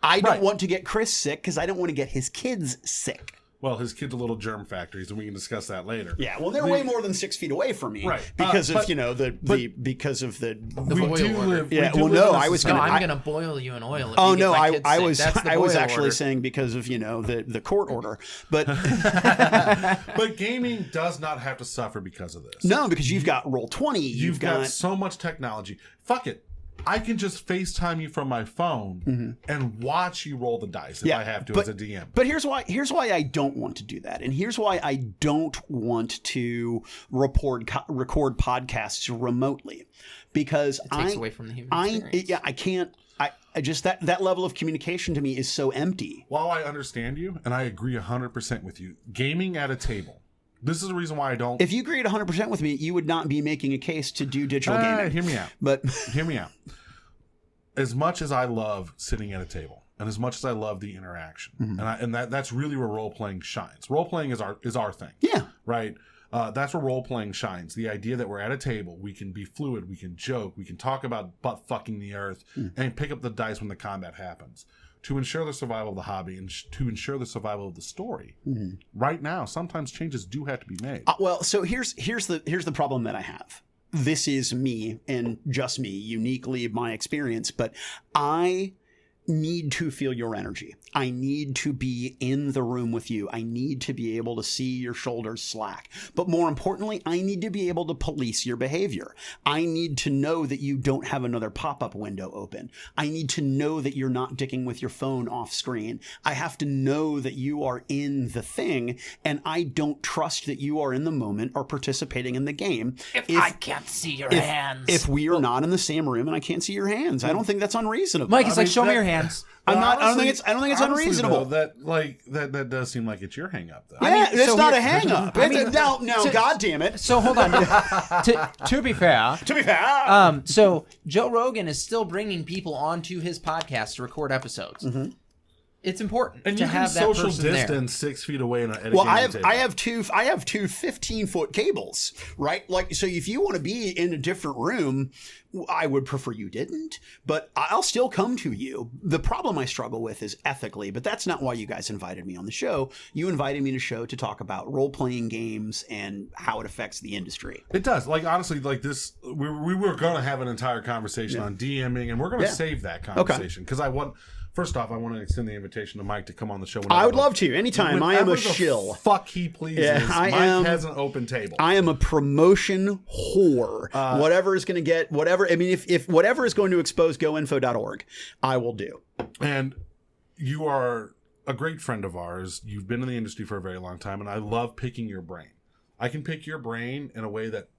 Speaker 3: I don't want to get Chris sick because I don't want to get his kids sick.
Speaker 1: Well, his kid's a little germ factories, and we can discuss that later.
Speaker 3: Yeah, well, they're way more than 6 feet away from me,
Speaker 1: right?
Speaker 3: Because of
Speaker 2: the
Speaker 1: we
Speaker 2: boil order.
Speaker 3: Yeah, well, no, I was gonna.
Speaker 2: I'm gonna boil you in oil.
Speaker 3: Oh no, I was actually saying because of the court order, but
Speaker 1: but gaming does not have to suffer because of this.
Speaker 3: No, because you've got Roll20,
Speaker 1: you've got so much technology. Fuck it. I can just FaceTime you from my phone and watch you roll the dice if I have to as a DM.
Speaker 3: But here's why I don't want to do that. And here's why I don't want to record podcasts remotely. Because
Speaker 2: it takes away from the human experience.
Speaker 3: I can't. I just that level of communication to me is so empty.
Speaker 1: While I understand you, and I agree 100% with you, gaming at a table. This is the reason why I don't.
Speaker 3: If you agreed 100% with me, you would not be making a case to do digital gaming.
Speaker 1: Hear me out.
Speaker 3: But
Speaker 1: hear me out. As much as I love sitting at a table, and as much as I love the interaction, and that's really where role playing shines. Role playing is our thing.
Speaker 3: Yeah.
Speaker 1: Right. That's where role playing shines. The idea that we're at a table, we can be fluid, we can joke, we can talk about butt fucking the earth, and pick up the dice when the combat happens. To ensure the survival of the hobby and to ensure the survival of the story. Right now, sometimes changes do have to be made.
Speaker 3: Well, so here's the problem that I have. This is me and just me, uniquely my experience, but I need to feel your energy. I need to be in the room with you. I need to be able to see your shoulders slack. But more importantly, I need to be able to police your behavior. I need to know that you don't have another pop-up window open. I need to know that you're not dicking with your phone off screen. I have to know that you are in the thing, and I don't trust that you are in the moment or participating in the game.
Speaker 2: If I can't see your hands.
Speaker 3: If we are not in the same room and I can't see your hands, I don't think that's unreasonable.
Speaker 2: Mike, it's like, show me your hands.
Speaker 3: I don't think it's unreasonable.
Speaker 1: Though, that does seem like it's your hang up though.
Speaker 3: Yeah, it's not a hang up. No, God damn it.
Speaker 2: So hold on. To be fair. So Joe Rogan is still bringing people onto his podcast to record episodes. It's important
Speaker 1: and
Speaker 2: to
Speaker 1: you
Speaker 2: have
Speaker 1: can
Speaker 2: that
Speaker 1: social
Speaker 2: person
Speaker 1: distance
Speaker 2: there.
Speaker 1: 6 feet away.
Speaker 3: I have two 15-foot cables, right? Like, so if you want to be in a different room, I would prefer you didn't, but I'll still come to you. The problem I struggle with is ethically, but that's not why you guys invited me on the show. You invited me to the show to talk about role-playing games and how it affects the industry.
Speaker 1: It does. Like, honestly, like this, we were going to have an entire conversation on DMing, and we're going to save that conversation because First off, I want to extend the invitation to Mike to come on the show.
Speaker 3: I would love to. Anytime. I am a shill.
Speaker 1: Fuck he pleases.
Speaker 3: Yeah,
Speaker 1: Mike has an open table.
Speaker 3: I am a promotion whore. Whatever is going to get, whatever. I mean, if whatever is going to expose goinfo.org, I will do.
Speaker 1: And you are a great friend of ours. You've been in the industry for a very long time, and I love picking your brain. I can pick your brain in a way that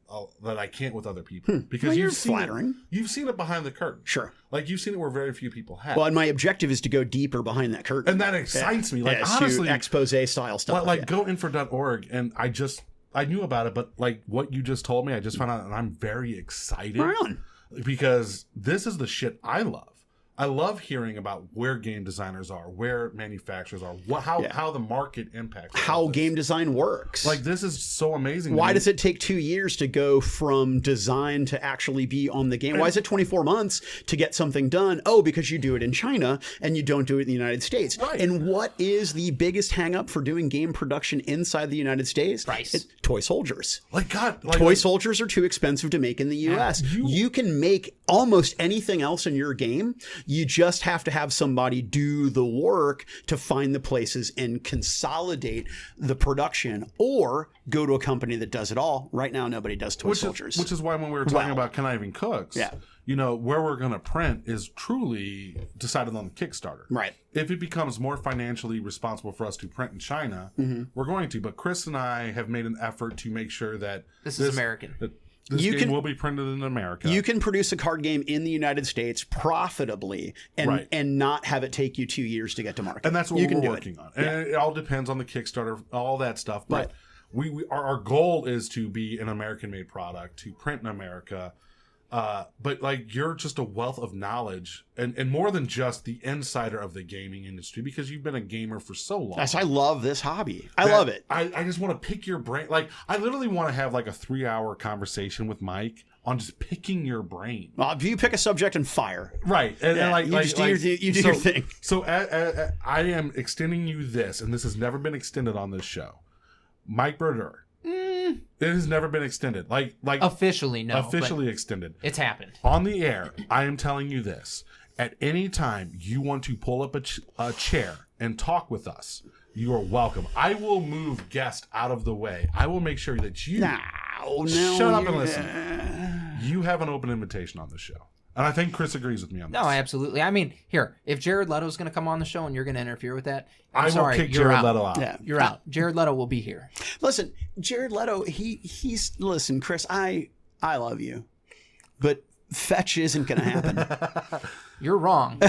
Speaker 1: that I can't with other people because
Speaker 3: Well, you're
Speaker 1: you've seen
Speaker 3: flattering.
Speaker 1: You've seen it behind the curtain.
Speaker 3: Sure.
Speaker 1: Like you've seen it where very few people have.
Speaker 3: Well, and my objective is to go deeper behind that curtain.
Speaker 1: And that excites me. Like
Speaker 3: Yeah,
Speaker 1: honestly,
Speaker 3: to expose style stuff.
Speaker 1: like go info.org, and I knew about it, but like what you just told me, I just found out, and I'm very excited.
Speaker 3: Right on.
Speaker 1: Because this is the shit I love. I love hearing about where game designers are, where manufacturers are, how the market impacts
Speaker 3: how game design works.
Speaker 1: Like this is so amazing.
Speaker 3: Why does it take 2 years to go from design to actually be on the game? Why is it 24 months to get something done? Oh, because you do it in China and you don't do it in the United States.
Speaker 1: Right.
Speaker 3: And what is the biggest hang up for doing game production inside the United States?
Speaker 2: Price.
Speaker 3: It's toy soldiers.
Speaker 1: Like God,
Speaker 3: Toy soldiers are too expensive to make in the US. You can make almost anything else in your game. You just have to have somebody do the work to find the places and consolidate the production, or go to a company that does it all. Right now, nobody does toy soldiers.
Speaker 1: Which is why when we were talking about Conniving Cooks, where we're going to print is truly decided on the Kickstarter.
Speaker 3: Right.
Speaker 1: If it becomes more financially responsible for us to print in China, we're going to. But Chris and I have made an effort to make sure that
Speaker 2: This is American.
Speaker 1: This game will be printed in America.
Speaker 3: You can produce a card game in the United States profitably and not have it take you 2 years to get to market.
Speaker 1: And that's what we're working on. And it all depends on the Kickstarter, all that stuff. But our goal is to be an American-made product, to print in America. But like you're just a wealth of knowledge and more than just the insider of the gaming industry, because you've been a gamer for so long.
Speaker 3: Yes, I love this hobby. I love it.
Speaker 1: I just want to pick your brain. Like I literally want to have like a 3-hour conversation with Mike on just picking your brain.
Speaker 3: Well, if you pick a subject and fire.
Speaker 1: Right. And like,
Speaker 3: you just do your thing.
Speaker 1: So I am extending you this, and this has never been extended on this show. Mike Brodeur. It has never been extended. Like
Speaker 2: Officially, no.
Speaker 1: Officially extended.
Speaker 2: It's happened.
Speaker 1: On the air, I am telling you this. At any time you want to pull up a chair and talk with us, you are welcome. I will move guests out of the way. I will make sure that you shut up and listen. You have an open invitation on this show. And I think Chris agrees with me on this.
Speaker 2: No, absolutely. I mean, here, if Jared Leto's going to come on the show and you're going to interfere with that,
Speaker 1: I will kick Jared Leto out.
Speaker 3: Yeah.
Speaker 2: You're out. Jared Leto will be here.
Speaker 3: Listen, Jared Leto, listen, Chris, I love you, but fetch isn't going to happen.
Speaker 2: You're wrong.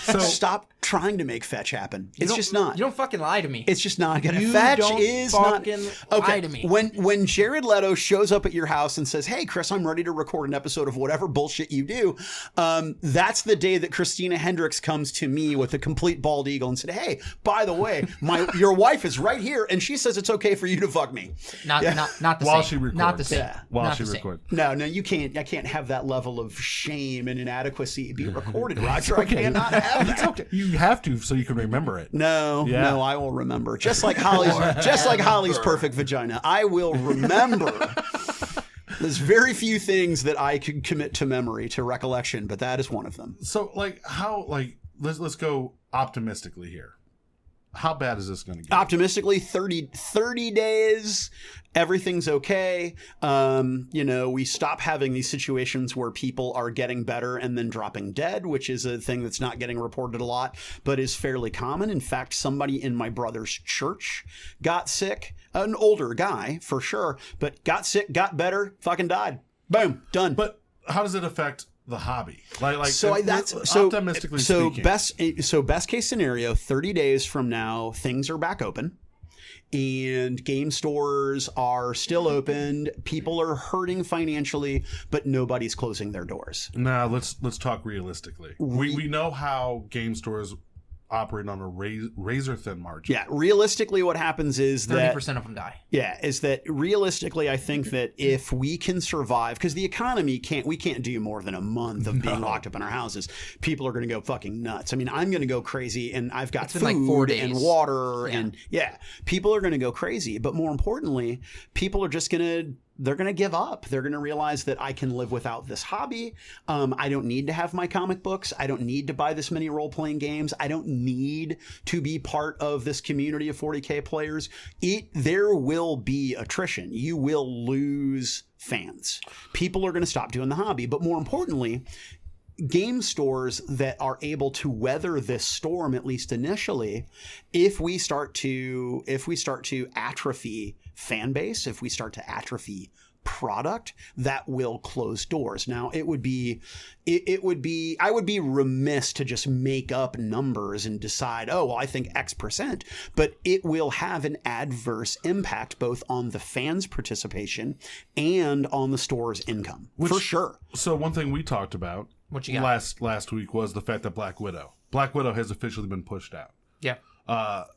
Speaker 3: So stop trying to make fetch happen. It's just not.
Speaker 2: You don't fucking lie to me.
Speaker 3: It's just not going to.
Speaker 2: You
Speaker 3: Fetch
Speaker 2: don't
Speaker 3: is not.
Speaker 2: fucking
Speaker 3: Okay.
Speaker 2: lie to me.
Speaker 3: When Jared Leto shows up at your house and says, "Hey, Chris, I'm ready to record an episode of whatever bullshit you do," that's the day that Christina Hendricks comes to me with a complete bald eagle and said, "Hey, by the way, your wife is right here, and she says it's okay for you to fuck me."
Speaker 2: Not the
Speaker 1: While
Speaker 2: same.
Speaker 1: she records.
Speaker 2: Not the same.
Speaker 3: Yeah.
Speaker 1: While
Speaker 2: Not
Speaker 1: she
Speaker 2: the same.
Speaker 1: records.
Speaker 3: No, you can't. I can't have that level of shame and inadequacy be recorded, Roger. I cannot have that.
Speaker 1: It's okay. You have to so you can remember it.
Speaker 3: No,
Speaker 1: Yeah.
Speaker 3: no, I will remember. Just like Holly's perfect vagina, I will remember. There's very few things that I could commit to memory, to recollection, but that is one of them.
Speaker 1: So let's go optimistically here. How bad is this going to get?
Speaker 3: Optimistically, 30 days, everything's okay. We stop having these situations where people are getting better and then dropping dead, which is a thing that's not getting reported a lot, but is fairly common. In fact, somebody in my brother's church got sick, an older guy for sure, but got sick, got better, fucking died. Boom, done.
Speaker 1: But how does it affect the hobby?
Speaker 3: Optimistically
Speaker 1: speaking.
Speaker 3: Best case scenario, 30 days from now, things are back open. And game stores are still open. People are hurting financially, but nobody's closing their doors.
Speaker 1: Now let's talk realistically. We know how game stores operate on a razor thin margin.
Speaker 3: Yeah, realistically, what happens is
Speaker 2: 30% of them die.
Speaker 3: Yeah, is that realistically, I think that if we can survive, because the economy we can't do more than a month of being locked up in our houses. People are going to go fucking nuts. I mean, I'm going to go crazy, and I've got food
Speaker 2: like 4 days.
Speaker 3: and water, and people are going to go crazy. But more importantly, people are just they're going to give up. They're going to realize that I can live without this hobby. I don't need to have my comic books. I don't need to buy this many role-playing games. I don't need to be part of this community of 40K players. There will be attrition. You will lose fans. People are going to stop doing the hobby. But more importantly, game stores that are able to weather this storm, at least initially, if we start to atrophy fan base, if we start to atrophy product that will close doors. Now, I would be remiss to just make up numbers and decide, oh, well, I think X percent, but it will have an adverse impact both on the fans' participation and on the store's income, for sure.
Speaker 1: So one thing we talked about
Speaker 2: What you got?
Speaker 1: last week was the fact that Black Widow has officially been pushed out.
Speaker 2: Yeah.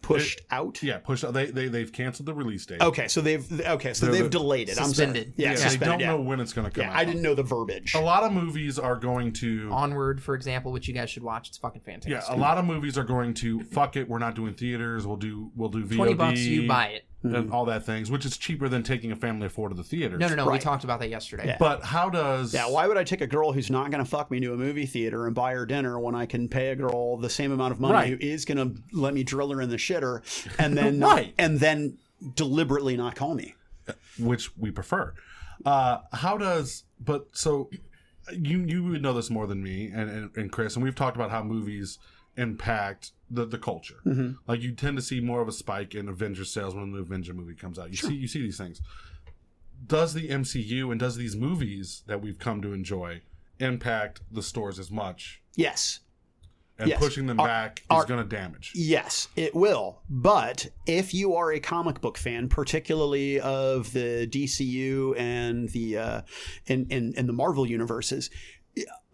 Speaker 3: Pushed out?
Speaker 1: Yeah, pushed out. They've canceled the release date.
Speaker 3: Okay, so they've delayed it.
Speaker 2: Suspended.
Speaker 3: I'm sorry. Yeah,
Speaker 1: They
Speaker 3: suspended.
Speaker 1: don't know when it's going to come out.
Speaker 3: I didn't know the verbiage.
Speaker 1: A lot of movies are going to
Speaker 2: Onward, for example, which you guys should watch. It's fucking fantastic.
Speaker 1: a lot of movies are going to fuck it. We're not doing theaters. We'll do VOD.
Speaker 2: $20, you buy it.
Speaker 1: And all that things, which is cheaper than taking a family of 4 to the theaters.
Speaker 2: No. We
Speaker 3: Right.
Speaker 2: talked about that yesterday.
Speaker 3: Yeah.
Speaker 1: But how does...
Speaker 3: Yeah, why would I take a girl who's not going to fuck me to a movie theater and buy her dinner when I can pay a girl the same amount of money
Speaker 1: Right.
Speaker 3: who is going to let me drill her in the shitter and then
Speaker 1: Right.
Speaker 3: and then deliberately not call me?
Speaker 1: Which we prefer. How does... But so you would know this more than me and Chris, and we've talked about how movies impact the culture.
Speaker 3: Mm-hmm.
Speaker 1: Like you tend to see more of a spike in Avengers sales when the Avenger movie comes out. You see these things. Does the MCU and does these movies that we've come to enjoy impact the stores as much?
Speaker 3: Yes.
Speaker 1: And
Speaker 3: Yes.
Speaker 1: pushing them back is going to damage.
Speaker 3: Yes, it will. But if you are a comic book fan, particularly of the DCU and the in the Marvel universes,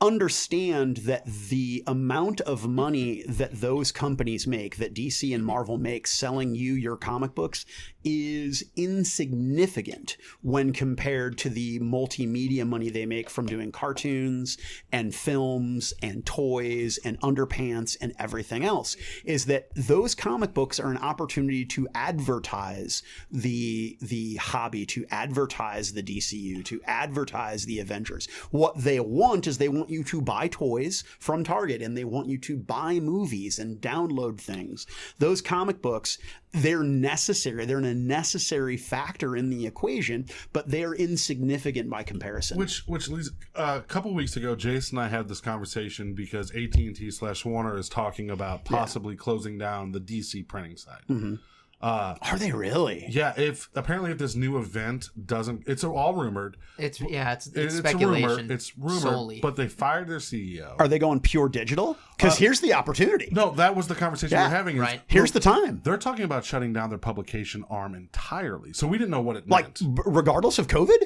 Speaker 3: understand that the amount of money that those companies make, that DC and Marvel make selling you your comic books, is insignificant when compared to the multimedia money they make from doing cartoons and films and toys and underpants and everything else. Is that those comic books are an opportunity to advertise the hobby, to advertise the DCU, to advertise the Avengers. What they want is they want you to buy toys from Target and they want you to buy movies and download things. Those comic books, they're necessary. They're a necessary factor in the equation, but they're insignificant by comparison.
Speaker 1: Which leads a couple weeks ago, Jason and I had this conversation because AT&T/Warner is talking about possibly closing down the DC printing side.
Speaker 3: Mm-hmm. Are they really?
Speaker 1: Yeah, if this new event doesn't, it's all rumored.
Speaker 2: It's
Speaker 1: It's
Speaker 2: speculation.
Speaker 1: It's rumored,
Speaker 2: solely.
Speaker 1: but they fired their CEO.
Speaker 3: Are they going pure digital? Because here's the opportunity.
Speaker 1: No, that was the conversation we were having. Is,
Speaker 2: right.
Speaker 3: Here's the time.
Speaker 1: They're talking about shutting down their publication arm entirely. So we didn't know what it meant.
Speaker 3: Regardless of COVID?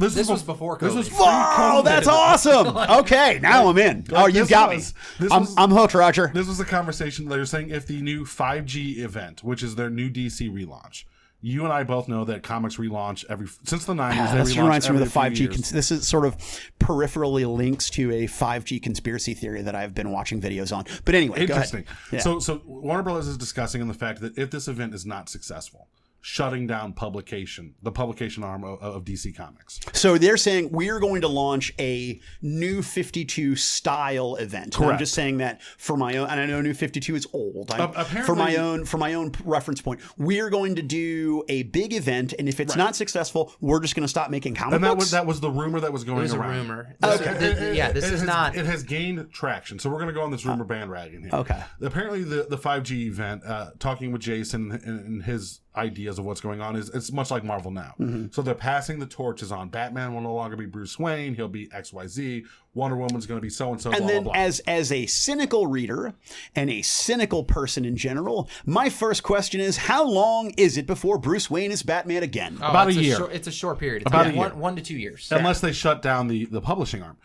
Speaker 1: This
Speaker 2: was before
Speaker 1: This was
Speaker 2: COVID.
Speaker 3: Whoa, that's awesome. Okay, now I'm in. Oh, you've got me. I'm hooked, Roger.
Speaker 1: This was the conversation they were saying if the new 5G event, which is their new DC relaunch. You and I both know that comics relaunch since the 90s.
Speaker 3: This reminds me of the 5G. This is sort of peripherally links to a 5G conspiracy theory that I've been watching videos on. But anyway,
Speaker 1: interesting.
Speaker 3: Go ahead. Yeah.
Speaker 1: So Warner Brothers is discussing in the fact that if this event is not successful, shutting down the publication arm of DC Comics.
Speaker 3: So they're saying we're going to launch a New 52 style event.
Speaker 1: Correct.
Speaker 3: I'm just saying that for my own, and I know New 52 is old.
Speaker 1: Apparently,
Speaker 3: for my own reference point, we're going to do a big event, and if it's not successful, we're just going to stop making comic books.
Speaker 1: That was the rumor that was going around.
Speaker 2: It was a rumor.
Speaker 3: Okay.
Speaker 1: It has gained traction. So we're going to go on this rumor bandwagon here.
Speaker 3: Okay.
Speaker 1: Apparently, the 5G event, talking with Jason and his ideas of what's going on, is it's much like Marvel now.
Speaker 3: Mm-hmm.
Speaker 1: So they're passing the torches on. Batman will no longer be Bruce Wayne. He'll be XYZ. Wonder Woman's going to be so-and-so,
Speaker 3: And
Speaker 1: blah,
Speaker 3: then
Speaker 1: blah, blah.
Speaker 3: as a cynical reader and a cynical person in general, my first question is, how long is it before Bruce Wayne is Batman again?
Speaker 1: About
Speaker 2: it's
Speaker 1: a year.
Speaker 2: It's a short period. It's
Speaker 1: About a year.
Speaker 2: 1 to 2 years.
Speaker 1: Unless they shut down the publishing arm.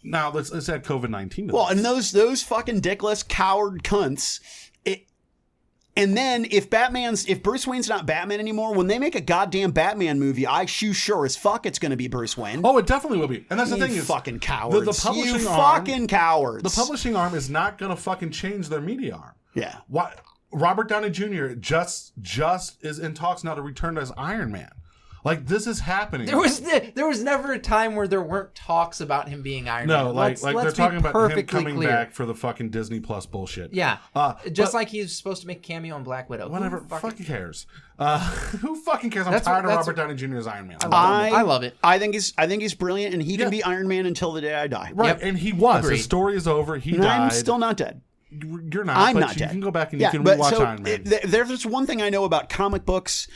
Speaker 1: Now, let's add COVID-19 to
Speaker 3: Well,
Speaker 1: this.
Speaker 3: and those fucking dickless coward cunts. And then if Bruce Wayne's not Batman anymore, when they make a goddamn Batman movie, sure as fuck it's going to be Bruce Wayne.
Speaker 1: Oh, it definitely will be. And that's the thing
Speaker 3: You
Speaker 1: is,
Speaker 3: fucking cowards.
Speaker 1: The publishing
Speaker 3: you
Speaker 1: arm,
Speaker 3: fucking cowards.
Speaker 1: The publishing arm is not going to fucking change their media arm.
Speaker 3: Yeah.
Speaker 1: Why? Robert Downey Jr. just is in talks now to return as Iron Man. Like, this is happening.
Speaker 2: There was never a time where there weren't talks about him being Iron Man.
Speaker 1: No, like they're
Speaker 2: let's
Speaker 1: talking
Speaker 2: be
Speaker 1: about him coming
Speaker 2: perfectly clear.
Speaker 1: back for the fucking Disney Plus bullshit.
Speaker 2: Yeah,
Speaker 1: but-
Speaker 2: just like he's supposed to make a cameo in Black Widow.
Speaker 1: Whatever, fucking cares. Who fucking cares? I'm
Speaker 2: That's
Speaker 1: tired
Speaker 2: what-
Speaker 1: of
Speaker 2: that's
Speaker 1: Robert Downey Jr. as Iron Man.
Speaker 2: I love it.
Speaker 3: I think he's brilliant, and he can
Speaker 1: Yeah.
Speaker 3: be Iron Man until the day I die.
Speaker 1: Right,
Speaker 2: Yep.
Speaker 1: and he was.
Speaker 2: Agreed.
Speaker 1: His story is over. He
Speaker 3: And
Speaker 1: died.
Speaker 3: I'm still not dead.
Speaker 1: You're not.
Speaker 3: I'm
Speaker 1: but
Speaker 3: not
Speaker 1: you
Speaker 3: dead.
Speaker 1: can go back and you can rewatch Iron Man.
Speaker 3: There's one thing I know about comic books,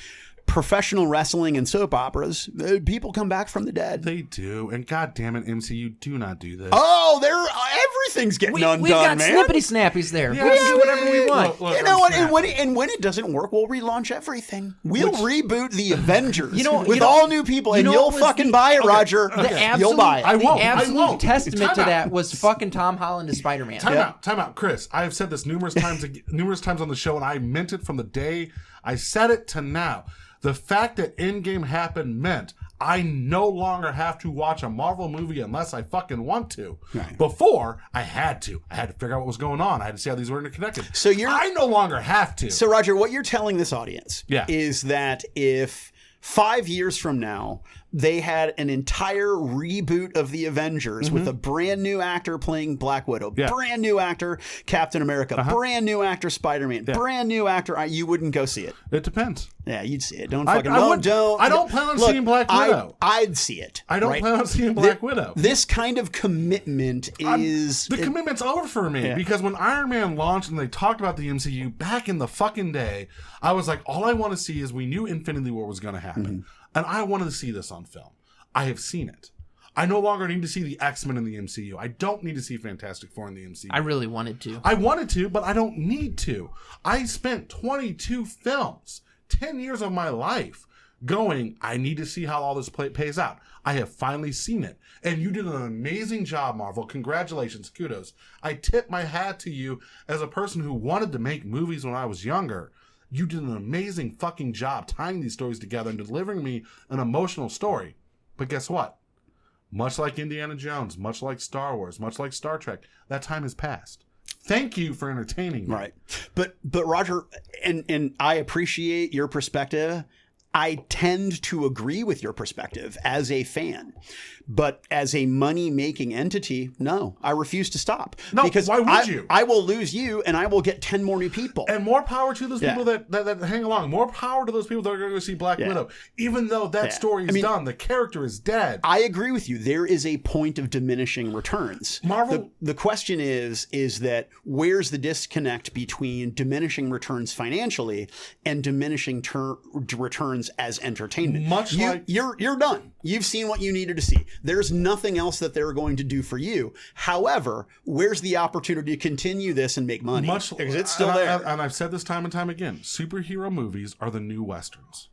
Speaker 3: professional wrestling and soap operas, people come back from the dead.
Speaker 1: They do, and God damn it, MCU, do not do this.
Speaker 3: Oh, everything's getting undone,
Speaker 2: we've got
Speaker 3: man.
Speaker 2: snippety snappies there.
Speaker 1: Yeah,
Speaker 2: we can do whatever we want.
Speaker 1: Look,
Speaker 3: You know what?
Speaker 1: I'm
Speaker 3: And when it doesn't work, we'll relaunch everything. We'll reboot the Avengers with
Speaker 2: all
Speaker 3: new people, and you'll fucking buy it, Roger.
Speaker 2: You'll
Speaker 3: buy it.
Speaker 1: I won't.
Speaker 2: The absolute testament
Speaker 1: Time
Speaker 2: to
Speaker 1: out.
Speaker 2: that was fucking Tom Holland as Spider-Man.
Speaker 1: Time out, Chris. I have said this numerous times on the show, and I meant it from the day I said it to now. The fact that Endgame happened meant I no longer have to watch a Marvel movie unless I fucking want to.
Speaker 3: Right.
Speaker 1: Before, I had to. I had to figure out what was going on. I had to see how these were interconnected.
Speaker 3: So
Speaker 1: I no longer have to.
Speaker 3: So, Roger, what you're telling this audience
Speaker 1: Yeah.
Speaker 3: is that if 5 years from now they had an entire reboot of the Avengers with a brand new actor playing Black Widow, brand new actor Captain America, brand new actor Spider-Man, brand new actor, you wouldn't go see it.
Speaker 1: It depends.
Speaker 3: Yeah, you'd see it. Don't
Speaker 1: I
Speaker 3: fucking
Speaker 1: don't plan on seeing Black Widow.
Speaker 3: I'd see it.
Speaker 1: I don't plan on seeing Black Widow.
Speaker 3: This kind of commitment is
Speaker 1: the commitment's over for me because when Iron Man launched and they talked about the MCU back in the fucking day, I was like, all I want to see is we knew Infinity War was going to happen, and I wanted to see this on film. I have seen it. I no longer need to see the X-Men in the MCU. I don't need to see Fantastic Four in the MCU.
Speaker 2: I really wanted to.
Speaker 1: I wanted to, but I don't need to. I spent 22 films, 10 years of my life going, I need to see how all this pays out. I have finally seen it. And you did an amazing job, Marvel. Congratulations. Kudos. I tip my hat to you as a person who wanted to make movies when I was younger. You did an amazing fucking job tying these stories together and delivering me an emotional story. But guess what? Much like Indiana Jones, much like Star Wars, much like Star Trek, that time has passed. Thank you for entertaining me.
Speaker 3: Right. But Roger, and I appreciate your perspective. I tend to agree with your perspective as a fan, but as a money-making entity, no, I refuse to stop.
Speaker 1: No,
Speaker 3: because
Speaker 1: why would you?
Speaker 3: I will lose you, and I will get 10 more new people.
Speaker 1: And more power to those people that hang along. More power to those people that are going to go see Black Widow. Even though that story is done, the character is dead.
Speaker 3: I agree with you. There is a point of diminishing returns.
Speaker 1: Marvel.
Speaker 3: The question is that where's the disconnect between diminishing returns financially and diminishing returns as entertainment? You're done. You've seen what you needed to see. There's nothing else that they're going to do for you. However, where's the opportunity to continue this and make money? Because it's still there.
Speaker 1: And I've said this time and time again. Superhero movies are the new Westerns.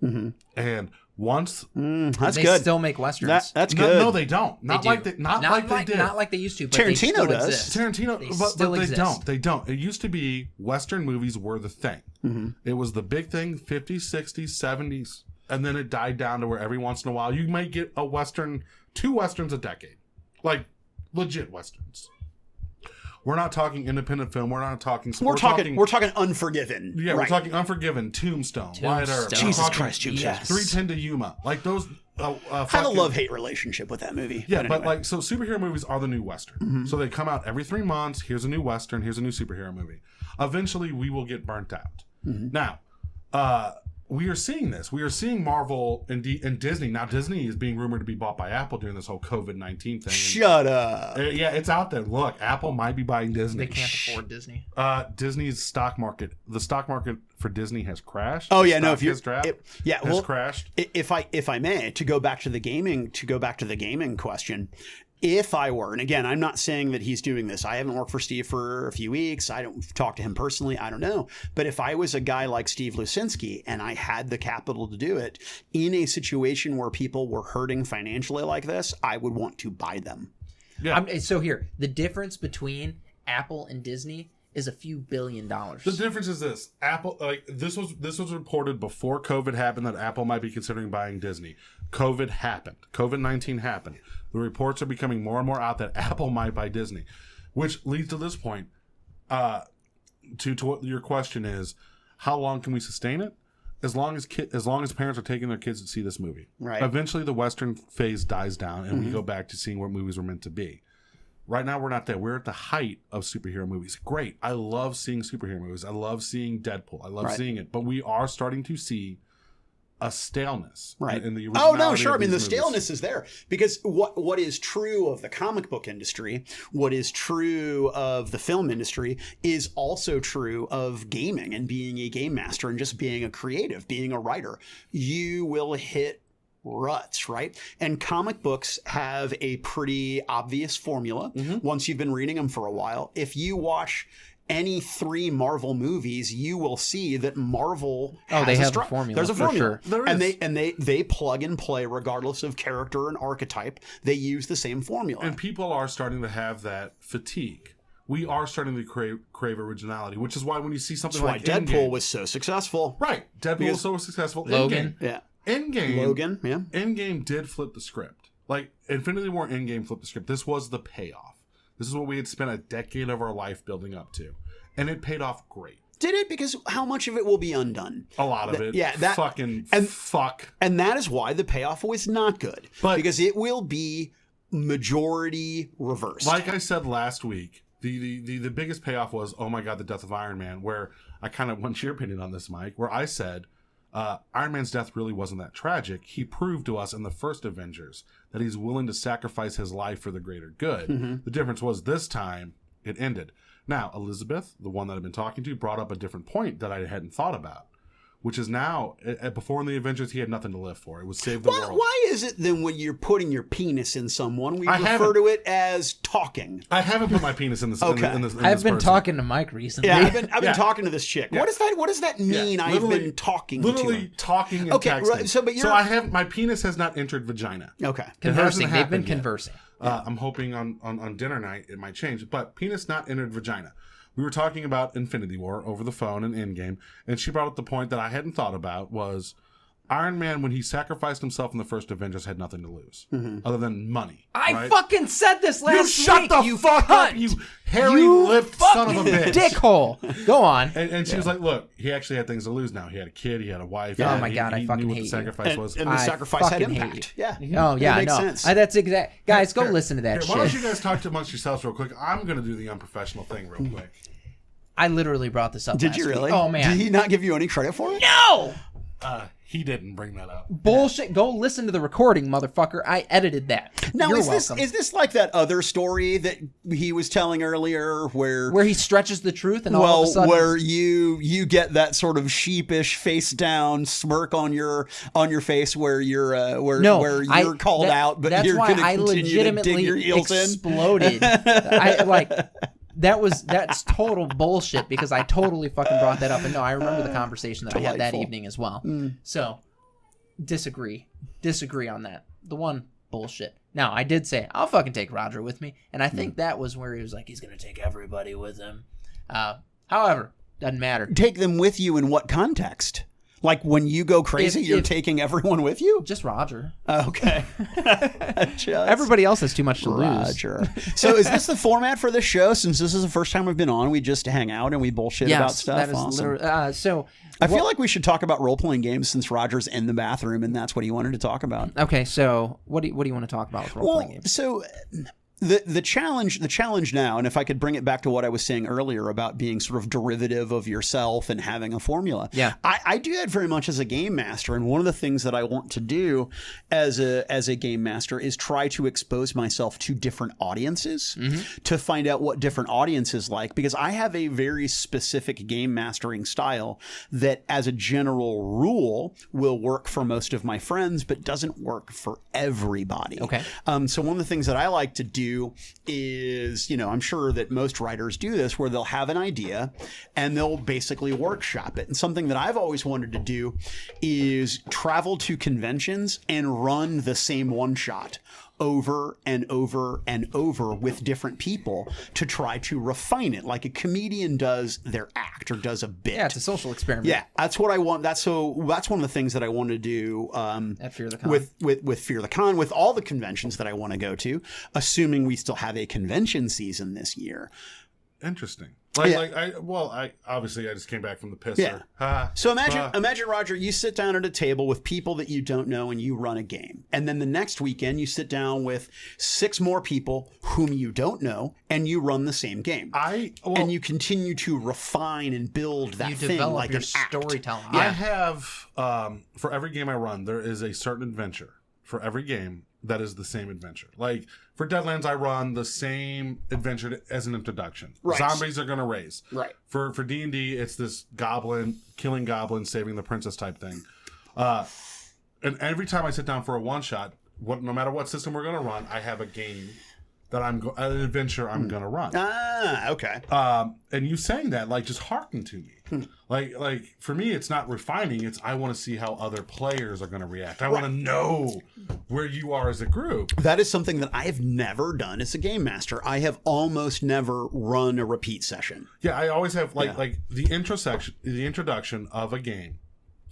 Speaker 1: And once
Speaker 3: that's
Speaker 2: they
Speaker 3: good.
Speaker 2: Still make Westerns.
Speaker 3: That's good.
Speaker 1: No, they don't. Not like they did.
Speaker 2: Not like they used to. But
Speaker 3: Tarantino
Speaker 2: they still
Speaker 3: does.
Speaker 2: Exist.
Speaker 1: Tarantino, but they don't. They don't. It used to be Western movies were the thing. It was the big thing, 50s, 60s, 70s. And then it died down to where every once in a while you might get a Western, 2 Westerns a decade. Like, legit Westerns. We're not talking independent film. We're not talking...
Speaker 3: We're talking Unforgiven.
Speaker 1: Yeah,
Speaker 3: right.
Speaker 1: We're talking Unforgiven, Tombstone, Wyatt Earp.
Speaker 3: Jesus Christ,
Speaker 2: yes.
Speaker 1: 310 to Yuma. Like, those...
Speaker 3: I had a love-hate relationship with that movie.
Speaker 1: Yeah,
Speaker 3: but anyway.
Speaker 1: so superhero movies are the new Western. So they come out every 3 months. Here's a new Western. Here's a new superhero movie. Eventually, we will get burnt out. Now, we are seeing this. We are seeing Marvel and Disney. Now, Disney is being rumored to be bought by Apple during this whole COVID-19 thing.
Speaker 3: Shut up.
Speaker 1: Yeah, it's out there. Look, Apple might be buying Disney.
Speaker 2: They can't afford Disney.
Speaker 1: Disney's stock market. The stock market for Disney has crashed.
Speaker 3: Oh yeah, no. If you
Speaker 1: has crashed.
Speaker 3: If I may, to go back to the gaming question. If I were, and again, I'm not saying that he's doing this. I haven't worked for Steve for a few weeks. I don't talk to him personally. I don't know. But if I was a guy like Steve Lucinski and I had the capital to do it in a situation where people were hurting financially like this, I would want to buy them.
Speaker 1: Yeah.
Speaker 2: So here, the difference between Apple and Disney is a few $1 billion.
Speaker 1: The difference is this: Apple, like this was reported before COVID happened that Apple might be considering buying Disney. COVID happened. COVID-19 happened. The reports are becoming more and more out that Apple might buy Disney, which leads to this point. To what your question is, how long can we sustain it? As long as parents are taking their kids to see this movie.
Speaker 3: Right.
Speaker 1: Eventually, the Western phase dies down, and we go back to seeing what movies were meant to be. Right now, we're not there. We're at the height of superhero movies. Great. I love seeing superhero movies. I love seeing Deadpool. I love seeing it. But we are starting to see a staleness.
Speaker 3: Right.
Speaker 1: In the
Speaker 3: oh, no,
Speaker 1: originality
Speaker 3: sure.
Speaker 1: of
Speaker 3: I mean, the
Speaker 1: these movies.
Speaker 3: staleness is there because what is true of the comic book industry, what is true of the film industry is also true of gaming and being a game master and just being a creative, being a writer. You will hit ruts, right? And comic books have a pretty obvious formula once you've been reading them for a while. If you watch any 3 Marvel movies, you will see that Marvel has
Speaker 2: they have a formula.
Speaker 3: There's a
Speaker 2: for
Speaker 3: formula.
Speaker 2: sure.
Speaker 1: There is.
Speaker 3: And they plug and play regardless of character and archetype. They use the same formula.
Speaker 1: And people are starting to have that fatigue. We are starting to crave originality, which is why when you see something
Speaker 3: That's
Speaker 1: like
Speaker 3: why Deadpool
Speaker 1: Endgame,
Speaker 3: was so successful.
Speaker 1: right? Deadpool was so successful.
Speaker 2: Logan.
Speaker 3: Yeah.
Speaker 1: Endgame.
Speaker 3: Yeah.
Speaker 1: Endgame did flip the script. Like Infinity War, Endgame flipped the script. This was the payoff. This is what we had spent a decade of our life building up to, and it paid off great.
Speaker 3: Did it? Because how much of it will be undone?
Speaker 1: A lot of it.
Speaker 3: Yeah,
Speaker 1: Fuck.
Speaker 3: And that is why the payoff was not good.
Speaker 1: But-
Speaker 3: because it will be majority reversed.
Speaker 1: Like I said last week, the biggest payoff was, oh my god, the death of Iron Man, where I kind of want your opinion on this, Mike, where I said Iron Man's death really wasn't that tragic. He proved to us in the first Avengers that he's willing to sacrifice his life for the greater good. The difference was this time it ended. Now, Elizabeth, the one that I've been talking to, brought up a different point that I hadn't thought about, which is now, before in the Avengers, he had nothing to live for. It was save the world.
Speaker 3: Why is it then when you're putting your penis in someone, we
Speaker 1: I
Speaker 3: refer
Speaker 1: haven't.
Speaker 3: to it as talking?
Speaker 1: I haven't put my penis in this.
Speaker 3: Okay.
Speaker 1: in this
Speaker 2: I've been
Speaker 1: person.
Speaker 2: talking to Mike recently.
Speaker 3: Yeah, I've been
Speaker 1: Yeah.
Speaker 3: talking to this chick.
Speaker 1: Yeah.
Speaker 3: What does that mean? I've
Speaker 1: Literally-
Speaker 3: been talking
Speaker 1: literally
Speaker 3: to him.
Speaker 1: talking and
Speaker 3: Okay,
Speaker 1: texting.
Speaker 3: right, so, but you're-
Speaker 1: I have my penis has not entered vagina.
Speaker 3: Okay.
Speaker 2: Conversing.
Speaker 1: hasn't
Speaker 2: They've been
Speaker 1: happened yet.
Speaker 2: conversing.
Speaker 1: I'm hoping on dinner night it might change, but penis not entered vagina. We were talking about Infinity War over the phone and Endgame, and she brought up the point that I hadn't thought about was Iron Man, when he sacrificed himself in the first Avengers, had nothing to lose other than money.
Speaker 2: I
Speaker 1: right?
Speaker 2: fucking said this last
Speaker 1: You
Speaker 2: week.
Speaker 1: shut the
Speaker 2: you
Speaker 1: fuck
Speaker 2: cunt.
Speaker 1: up, you hairy-lipped son of a bitch.
Speaker 2: Dickhole. Go on.
Speaker 1: And she was like, look, he actually had things to lose now. He had a kid, he had a wife.
Speaker 2: Oh
Speaker 1: and
Speaker 2: my God, I
Speaker 1: he
Speaker 2: fucking
Speaker 1: knew what
Speaker 2: hate
Speaker 1: the
Speaker 2: you.
Speaker 1: sacrifice was.
Speaker 3: And the
Speaker 2: I
Speaker 3: sacrifice had
Speaker 2: fucking hate
Speaker 3: impact.
Speaker 2: you.
Speaker 3: Yeah.
Speaker 2: Oh yeah,
Speaker 3: It makes
Speaker 2: no,
Speaker 3: sense.
Speaker 2: that's exact. Guys, go
Speaker 1: Here,
Speaker 2: listen to that
Speaker 1: here, why don't
Speaker 2: shit.
Speaker 1: you guys talk amongst yourselves real quick? I'm going to do the unprofessional thing real quick.
Speaker 2: I literally brought this up.
Speaker 3: Did
Speaker 2: last
Speaker 3: you really?
Speaker 2: Week. Oh man.
Speaker 3: Did he not give you any credit for it?
Speaker 2: No.
Speaker 1: He didn't bring that up.
Speaker 2: Bullshit. Go listen to the recording, motherfucker. I edited that.
Speaker 3: Now,
Speaker 2: You're
Speaker 3: is
Speaker 2: welcome.
Speaker 3: this like that other story that he was telling earlier where
Speaker 2: where he stretches the truth and all of a sudden
Speaker 3: where you get that sort of sheepish face down smirk on your face where you're where you're called out, but
Speaker 2: that's
Speaker 3: you're
Speaker 2: why
Speaker 3: going to
Speaker 2: I
Speaker 3: continue to dig
Speaker 2: legitimately
Speaker 3: your heels in.
Speaker 2: exploded. That's total bullshit because I totally fucking brought that up. And no, I remember the conversation that I had that
Speaker 3: Delightful.
Speaker 2: evening as well. So disagree on that. The one bullshit. Now I did say I'll fucking take Roger with me, and I think that was where he was like he's gonna take everybody with him. However, doesn't matter.
Speaker 3: Take them with you in what context? Like when you go crazy, you're taking everyone with you?
Speaker 2: Just Roger.
Speaker 3: Okay.
Speaker 2: Everybody else has too much to lose.
Speaker 3: Roger. So is this the format for this show? Since this is the first time we've been on, we just hang out and we bullshit about stuff.
Speaker 2: That is
Speaker 3: Awesome.
Speaker 2: literally. So
Speaker 3: I feel like we should talk about role-playing games since Roger's in the bathroom and that's what he wanted to talk about.
Speaker 2: okay. So what do you want to talk about with role playing games?
Speaker 3: So the challenge now, and if I could bring it back to what I was saying earlier about being sort of derivative of yourself and having a formula.
Speaker 2: Yeah.
Speaker 3: I do that very much as a game master, and one of the things that I want to do as a game master is try to expose myself to different audiences to find out what different audiences like, because I have a very specific game mastering style that as a general rule will work for most of my friends but doesn't work for everybody.
Speaker 2: Okay.
Speaker 3: So one of the things that I like to do is, I'm sure that most writers do this, where they'll have an idea and they'll basically workshop it. And something that I've always wanted to do is travel to conventions and run the same one shot over and over and over with different people to try to refine it, like a comedian does their act or does a bit.
Speaker 2: Yeah, it's a social experiment.
Speaker 3: Yeah, that's what I want. That's one of the things that I want to do
Speaker 2: At Fear the Con.
Speaker 3: with Fear the Con, with all the conventions that I want to go to, assuming we still have a convention season this year.
Speaker 1: Interesting. I obviously I just came back from the pisser.
Speaker 3: Yeah. So imagine, Roger, you sit down at a table with people that you don't know and you run a game. And then the next weekend you sit down with 6 more people whom you don't know and you run the same game. And you continue to refine and build that thing
Speaker 2: develop
Speaker 3: like
Speaker 2: your
Speaker 3: an act.
Speaker 2: storytelling.
Speaker 1: I have, for every game I run, there is a certain adventure for every game that is the same adventure. Like for Deadlands, I run the same adventure as an introduction.
Speaker 3: Right.
Speaker 1: Zombies are going to raise.
Speaker 3: Right.
Speaker 1: For D&D, it's this killing goblins, saving the princess type thing. And every time I sit down for a one shot, no matter what system we're going to run, I have a game that an adventure I'm going to run.
Speaker 3: Okay.
Speaker 1: And you saying that, like, just hearken to me. Like for me, it's not refining. It's I want to see how other players are going to react. I want to know where you are as a group.
Speaker 3: That is something that I have never done as a game master. I have almost never run a repeat session.
Speaker 1: Yeah, I always have like the introduction of a game.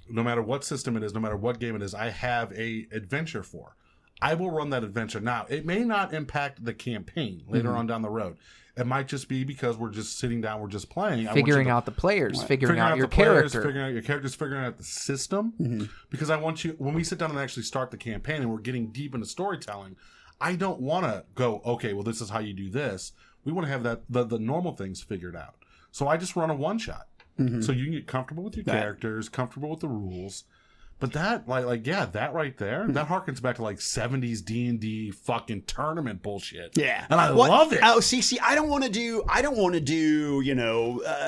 Speaker 1: No matter what system it is, no matter what game it is, I have a adventure for. I will run that adventure. Now, it may not impact the campaign later on down the road. It might just be because we're just sitting down, we're just playing.
Speaker 2: Figuring out the players, figuring out your character.
Speaker 1: Figuring out your characters, figuring out the system. Because I want you, when we sit down and actually start the campaign and we're getting deep into storytelling, I don't want to go, okay, well, this is how you do this. We want to have the normal things figured out. So I just run a one-shot. So you can get comfortable with your characters, comfortable with the rules. But that, that right there, that harkens back to like 70s D&D fucking tournament bullshit.
Speaker 3: Yeah,
Speaker 1: and I love it.
Speaker 3: Oh, see, I don't want to do,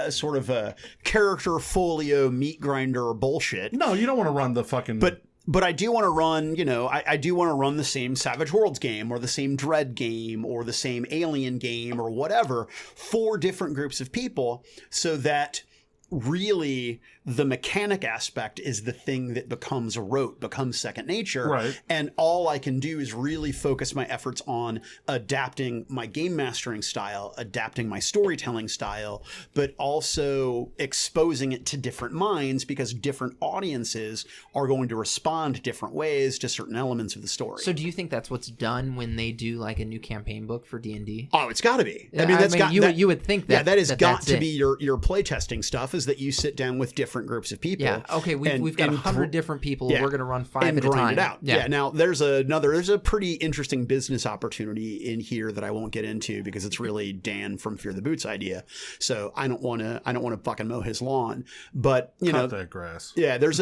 Speaker 3: sort of a character folio meat grinder bullshit.
Speaker 1: No, you don't want to run the fucking.
Speaker 3: But I do want to run, I do want to run the same Savage Worlds game or the same Dread game or the same Alien game or whatever for different groups of people, so that really the mechanic aspect is the thing that becomes rote, becomes second nature.
Speaker 1: Right.
Speaker 3: And all I can do is really focus my efforts on adapting my game mastering style, adapting my storytelling style, but also exposing it to different minds, because different audiences are going to respond different ways to certain elements of the story.
Speaker 2: So do you think that's what's done when they do like a new campaign book for D&D?
Speaker 3: Oh, it's got to be.
Speaker 2: You would think that.
Speaker 3: Yeah, that has got to be your playtesting stuff, is that you sit down with different groups of people.
Speaker 2: Yeah. Okay. We've got 100 different people. We're going to run 5
Speaker 3: and
Speaker 2: at a time.
Speaker 3: Grind it out. Yeah. Now there's a pretty interesting business opportunity in here that I won't get into because it's really Dan from Fear the Boots idea. So I don't want to fucking mow his lawn. But
Speaker 1: cut that grass.
Speaker 3: Yeah. There's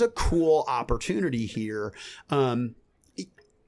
Speaker 3: a cool opportunity here.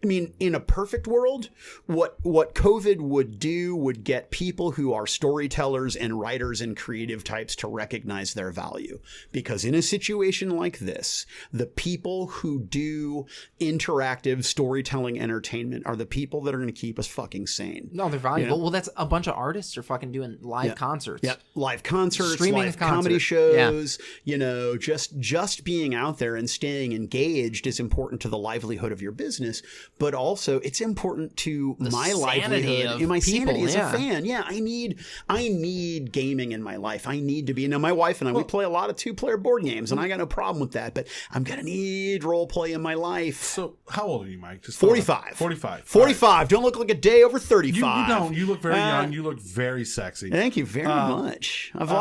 Speaker 3: I mean, in a perfect world, what COVID would do would get people who are storytellers and writers and creative types to recognize their value. Because in a situation like this, the people who do interactive storytelling entertainment are the people that are going to keep us fucking sane.
Speaker 2: No, they're valuable. Well, that's a bunch of artists are fucking doing live concerts.
Speaker 3: Yeah, live concerts,
Speaker 2: streaming
Speaker 3: live comedy shows. Yeah. Just being out there and staying engaged is important to the livelihood of your business. But also, it's important to my livelihood and my sanity as a fan. Yeah, I need gaming in my life. I need to be. Now, my wife and I, we play a lot of 2-player board games, and I got no problem with that. But I'm gonna need role play in my life.
Speaker 1: So, how old are you, Mike? Just
Speaker 3: 45.
Speaker 1: 45.
Speaker 3: 45. Right. Don't look like a day over 35.
Speaker 1: You don't. You look very young. You look very sexy.
Speaker 3: Thank you very much. I've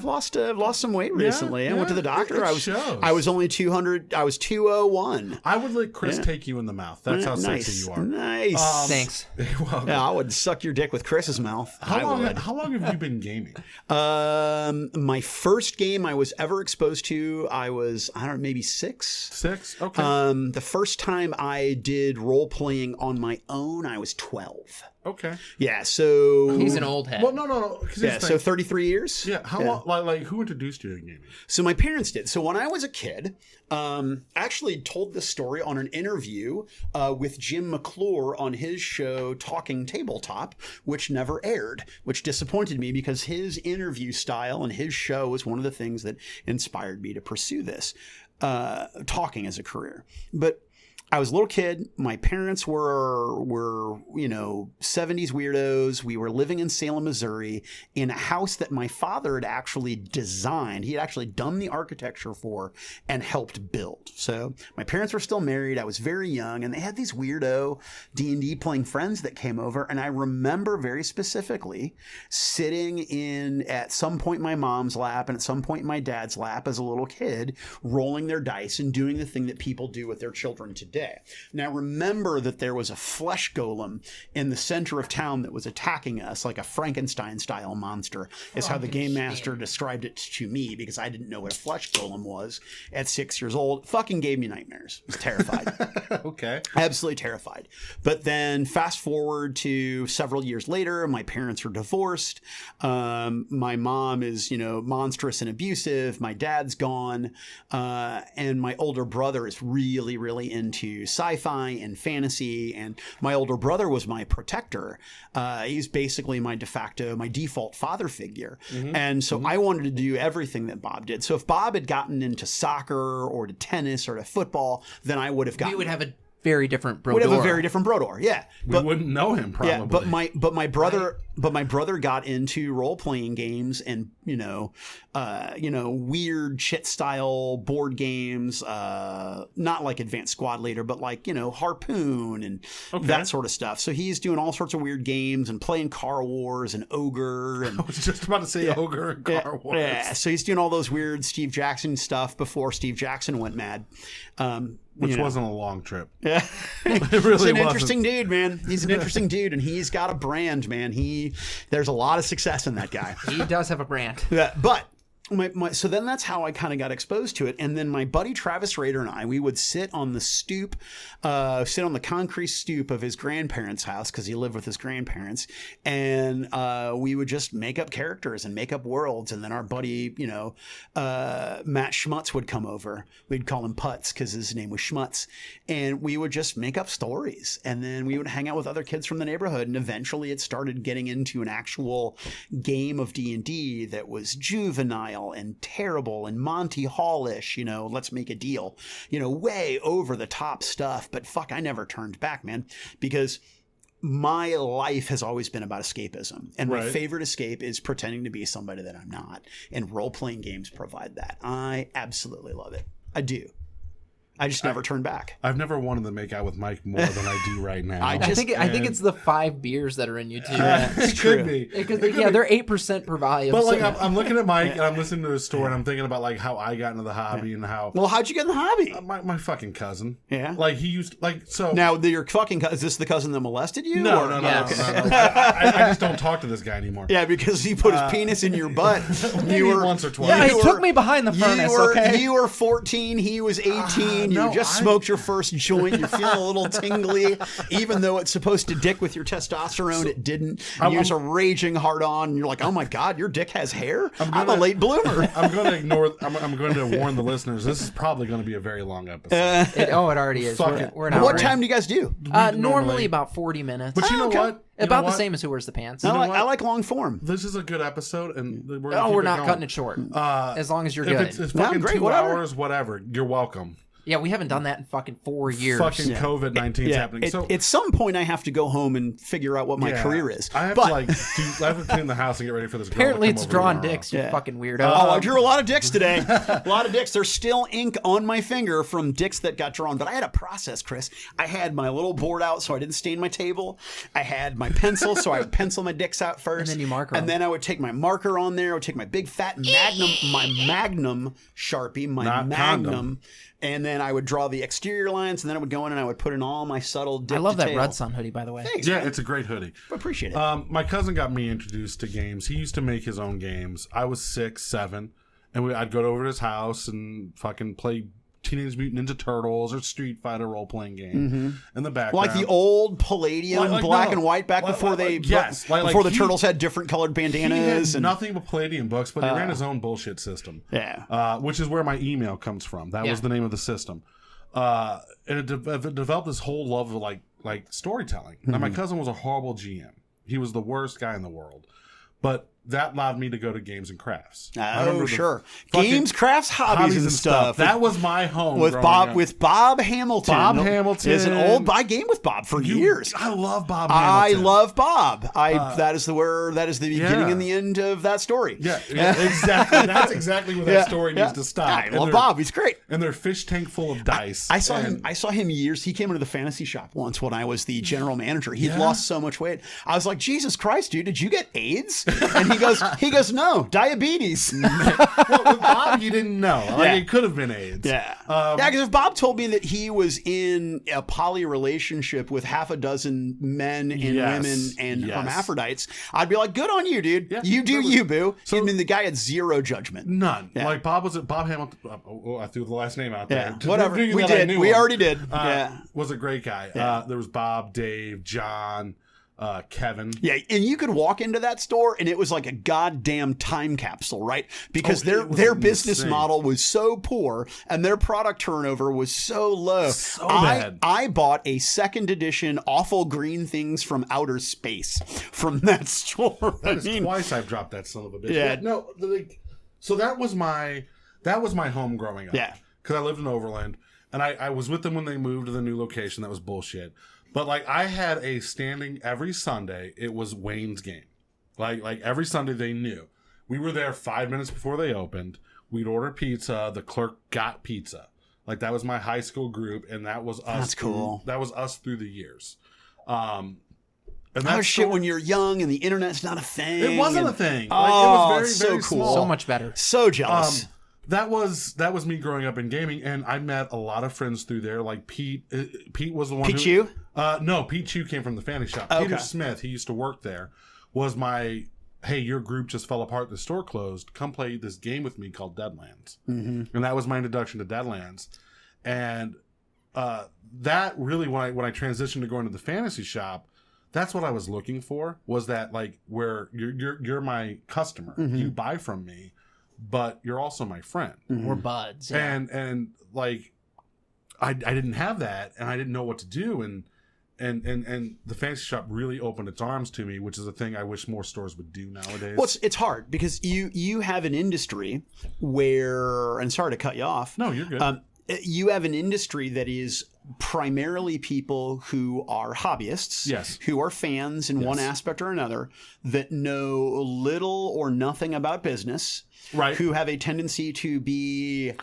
Speaker 3: lost some weight recently. I went to the doctor. I was only 200. I was 201.
Speaker 1: I would let Chris take you in the mouth. That's how sexy you are.
Speaker 3: Nice.
Speaker 2: Thanks.
Speaker 3: Yeah, I would suck your dick with Chris's mouth.
Speaker 1: How long have you been gaming?
Speaker 3: My first game I was ever exposed to, I was, maybe 6.
Speaker 1: 6? Okay.
Speaker 3: The first time I did role playing on my own, I was 12.
Speaker 1: Okay.
Speaker 3: Yeah, so...
Speaker 2: He's an old head.
Speaker 1: Well, no.
Speaker 3: Yeah, so 33 years?
Speaker 1: Yeah, how long, like, who introduced you to gaming?
Speaker 3: So my parents did. So when I was a kid, actually told this story on an interview with Jim McClure on his show Talking Tabletop, which never aired, which disappointed me because his interview style and his show was one of the things that inspired me to pursue this, talking as a career. But I was a little kid. My parents were 70s weirdos. We were living in Salem, Missouri, in a house that my father had actually designed. He had actually done the architecture for and helped build. So my parents were still married. I was very young, and they had these weirdo D&D playing friends that came over. And I remember very specifically sitting in at some point my mom's lap and at some point my dad's lap as a little kid, rolling their dice and doing the thing that people do with their children today. Now, remember that there was a flesh golem in the center of town that was attacking us like a Frankenstein-style monster, is how the game master described it to me, because I didn't know what a flesh golem was at 6 years old. Fucking gave me nightmares. I was terrified.
Speaker 1: Okay.
Speaker 3: Absolutely terrified. But then fast forward to several years later, my parents were divorced. My mom is, monstrous and abusive. My dad's gone. And my older brother is really, really into sci-fi and fantasy, and my older brother was my protector. He's basically my default father figure. And so I wanted to do everything that Bob did. So if Bob had gotten into soccer or to tennis or to football, then I would have gotten...
Speaker 2: We would have a very different Brodeur.
Speaker 3: Would have a very different Brodeur, yeah.
Speaker 1: We wouldn't know him probably.
Speaker 3: Yeah, but my brother got into role playing games and weird shit style board games, not like Advanced Squad Leader, but like Harpoon and that sort of stuff. So he's doing all sorts of weird games and playing Car Wars and Ogre. And
Speaker 1: I was just about to say Ogre and Car Wars.
Speaker 3: Yeah, so he's doing all those weird Steve Jackson stuff before Steve Jackson went mad.
Speaker 1: Which wasn't a long trip.
Speaker 3: Yeah.
Speaker 1: It really
Speaker 3: He's an
Speaker 1: wasn't.
Speaker 3: interesting dude, man. He's an interesting dude, and he's got a brand, man. There's a lot of success in that guy.
Speaker 2: He does have a brand.
Speaker 3: Yeah, but so then that's how I kind of got exposed to it. And then my buddy Travis Rader and we would sit on the concrete stoop of his grandparents' house, because he lived with his grandparents, and we would just make up characters and make up worlds. And then our buddy, Matt Schmutz would come over. We'd call him Putz because his name was Schmutz, and we would just make up stories. And then we would hang out with other kids from the neighborhood, and eventually it started getting into an actual game of D&D that was juvenile and terrible and Monty Hall-ish, let's make a deal, way over the top stuff. But fuck, I never turned back, man, because my life has always been about escapism. And my favorite escape is pretending to be somebody that I'm not. And role-playing games provide that. I absolutely love it. I do. I just never turn back.
Speaker 1: I've never wanted to make out with Mike more than I do right now.
Speaker 2: I think it's the 5 beers that are in you too.
Speaker 1: It could be.
Speaker 2: They're 8% per volume.
Speaker 1: But I'm looking at Mike and I'm listening to his story and I'm thinking about like how I got into the hobby and how.
Speaker 3: Well, how'd you get in the hobby?
Speaker 1: My fucking cousin.
Speaker 3: Yeah.
Speaker 1: Like he used so.
Speaker 3: Now your fucking cousin, is this the cousin that molested you?
Speaker 1: No. I just don't talk to this guy anymore.
Speaker 3: Yeah, because he put his penis in your butt.
Speaker 1: You were once or twice.
Speaker 2: Yeah, he took me behind the furnace.
Speaker 3: You were 14. He was 18. You just smoked your first joint. You're feeling a little tingly, even though it's supposed to dick with your testosterone. It didn't. And you're just a raging hard on. And you're like, oh my god, your dick has hair. I'm a late bloomer.
Speaker 1: I'm going to ignore. I'm going to warn the listeners. This is probably going to be a very long episode.
Speaker 2: It already is. We're not.
Speaker 3: What time do you guys do?
Speaker 2: Normally about 40 minutes.
Speaker 1: But you know what?
Speaker 2: About the same as Who Wears the Pants.
Speaker 3: I like long form.
Speaker 1: This is a good episode, and
Speaker 2: we're not cutting it short. As long as you're good.
Speaker 1: If it's fucking 2 hours, whatever. You're welcome.
Speaker 2: Yeah, we haven't done that in fucking 4 years.
Speaker 1: Fucking COVID-19 is happening. So
Speaker 3: at some point, I have to go home and figure out what my career is.
Speaker 1: I have to clean the house and get ready for this.
Speaker 2: Apparently, it's drawing dicks. You fucking weirdo.
Speaker 3: I drew a lot of dicks today. A lot of dicks. There's still ink on my finger from dicks that got drawn. But I had a process, Chris. I had my little board out so I didn't stain my table. I had my pencil so I would pencil my dicks out first.
Speaker 2: And then you marker.
Speaker 3: And then I would take my marker on there. I would take my big fat Magnum Sharpie, Magnum. And then I would draw the exterior lines, and then I would go in and I would put in all my subtle dick
Speaker 2: I love
Speaker 3: detail.
Speaker 2: that Red Sun hoodie, by the way.
Speaker 3: Thanks,
Speaker 1: yeah,
Speaker 3: man.
Speaker 1: it's a great hoodie.
Speaker 3: I appreciate it.
Speaker 1: My cousin got me introduced to games. He used to make his own games. I was 6, 7, and I'd go over to his house and fucking play Teenage Mutant Ninja Turtles or Street Fighter role-playing game in the background.
Speaker 3: Like the old Palladium black and white before the Turtles had different colored bandanas.
Speaker 1: He had nothing but Palladium books, but he ran his own bullshit system.
Speaker 3: Yeah.
Speaker 1: Which is where my email comes from. That was the name of the system. And it developed this whole love of like storytelling. Now, my cousin was a horrible GM. He was the worst guy in the world. But that allowed me to go to games and crafts.
Speaker 3: Oh, sure. Games, crafts, hobbies, and stuff.
Speaker 1: That was my home
Speaker 3: with Bob.
Speaker 1: up.
Speaker 3: With Bob Hamilton.
Speaker 1: Bob Hamilton
Speaker 3: is an old. I game with Bob for years.
Speaker 1: I love Bob
Speaker 3: Hamilton.
Speaker 1: I
Speaker 3: love Bob. That is the beginning and the end of that story.
Speaker 1: Yeah, exactly. That's exactly where that story needs to stop.
Speaker 3: I love Bob. He's great.
Speaker 1: And their fish tank full of dice.
Speaker 3: I saw him years. He came into the fantasy shop once when I was the general manager. He'd lost so much weight. I was like, Jesus Christ, dude, did you get AIDS? And he goes, no, diabetes.
Speaker 1: Well, with Bob, you didn't know. It could have been AIDS.
Speaker 3: Yeah. Because if Bob told me that he was in a poly relationship with half a dozen men and women and hermaphrodites, I'd be like, good on you, dude. Yeah, you do you, boo. So, I mean, the guy had zero judgment.
Speaker 1: None. Yeah. Like Bob Hamilton. Oh, I threw the last name out there.
Speaker 3: Yeah. Whatever. We did. We already did.
Speaker 1: Was a great guy. Yeah. There was Bob, Dave, John, Kevin.
Speaker 3: Yeah, and you could walk into that store and it was like a goddamn time capsule, right? Because their business model was so poor and their product turnover was so low.
Speaker 1: So bad.
Speaker 3: I bought a second edition Awful Green Things from Outer Space from that store.
Speaker 1: That is twice I've dropped that son of a bitch. Yeah. No, so that was my home growing up.
Speaker 3: Yeah.
Speaker 1: Because I lived in Overland and I was with them when they moved to the new location. That was bullshit. But I had a standing every Sunday. It was Wayne's game. Like every Sunday they knew. We were there 5 minutes before they opened. We'd order pizza. The clerk got pizza. That was my high school group, and that was us.
Speaker 3: That's cool.
Speaker 1: That was us through the years.
Speaker 3: And that's shit when you're young and the internet's not a thing.
Speaker 1: It wasn't a thing.
Speaker 3: It was very, very
Speaker 2: cool.
Speaker 3: small.
Speaker 2: So much better.
Speaker 3: So jealous.
Speaker 1: That was me growing up in gaming, and I met a lot of friends through there. Like Pete. Pete was the one.
Speaker 3: Pete Chew?
Speaker 1: No, Pete Chew came from the fantasy shop.
Speaker 3: Okay.
Speaker 1: Peter Smith, he used to work there, was my, hey, your group just fell apart. The store closed. Come play this game with me called Deadlands. Mm-hmm. And that was my introduction to Deadlands. And that really, when I transitioned to going to the fantasy shop, that's what I was looking for. Was that where you're my customer, mm-hmm. you buy from me. But you're also my friend.
Speaker 2: Mm-hmm. We're buds. Yeah.
Speaker 1: And I didn't have that, and I didn't know what to do, and the fantasy shop really opened its arms to me, which is a thing I wish more stores would do nowadays.
Speaker 3: Well, it's hard because you have an industry where, and sorry to cut you off.
Speaker 1: No, you're good.
Speaker 3: You have an industry that is primarily people who are hobbyists,
Speaker 1: yes,
Speaker 3: who are fans in one aspect or another, that know little or nothing about business,
Speaker 1: right?
Speaker 3: Who have a tendency to be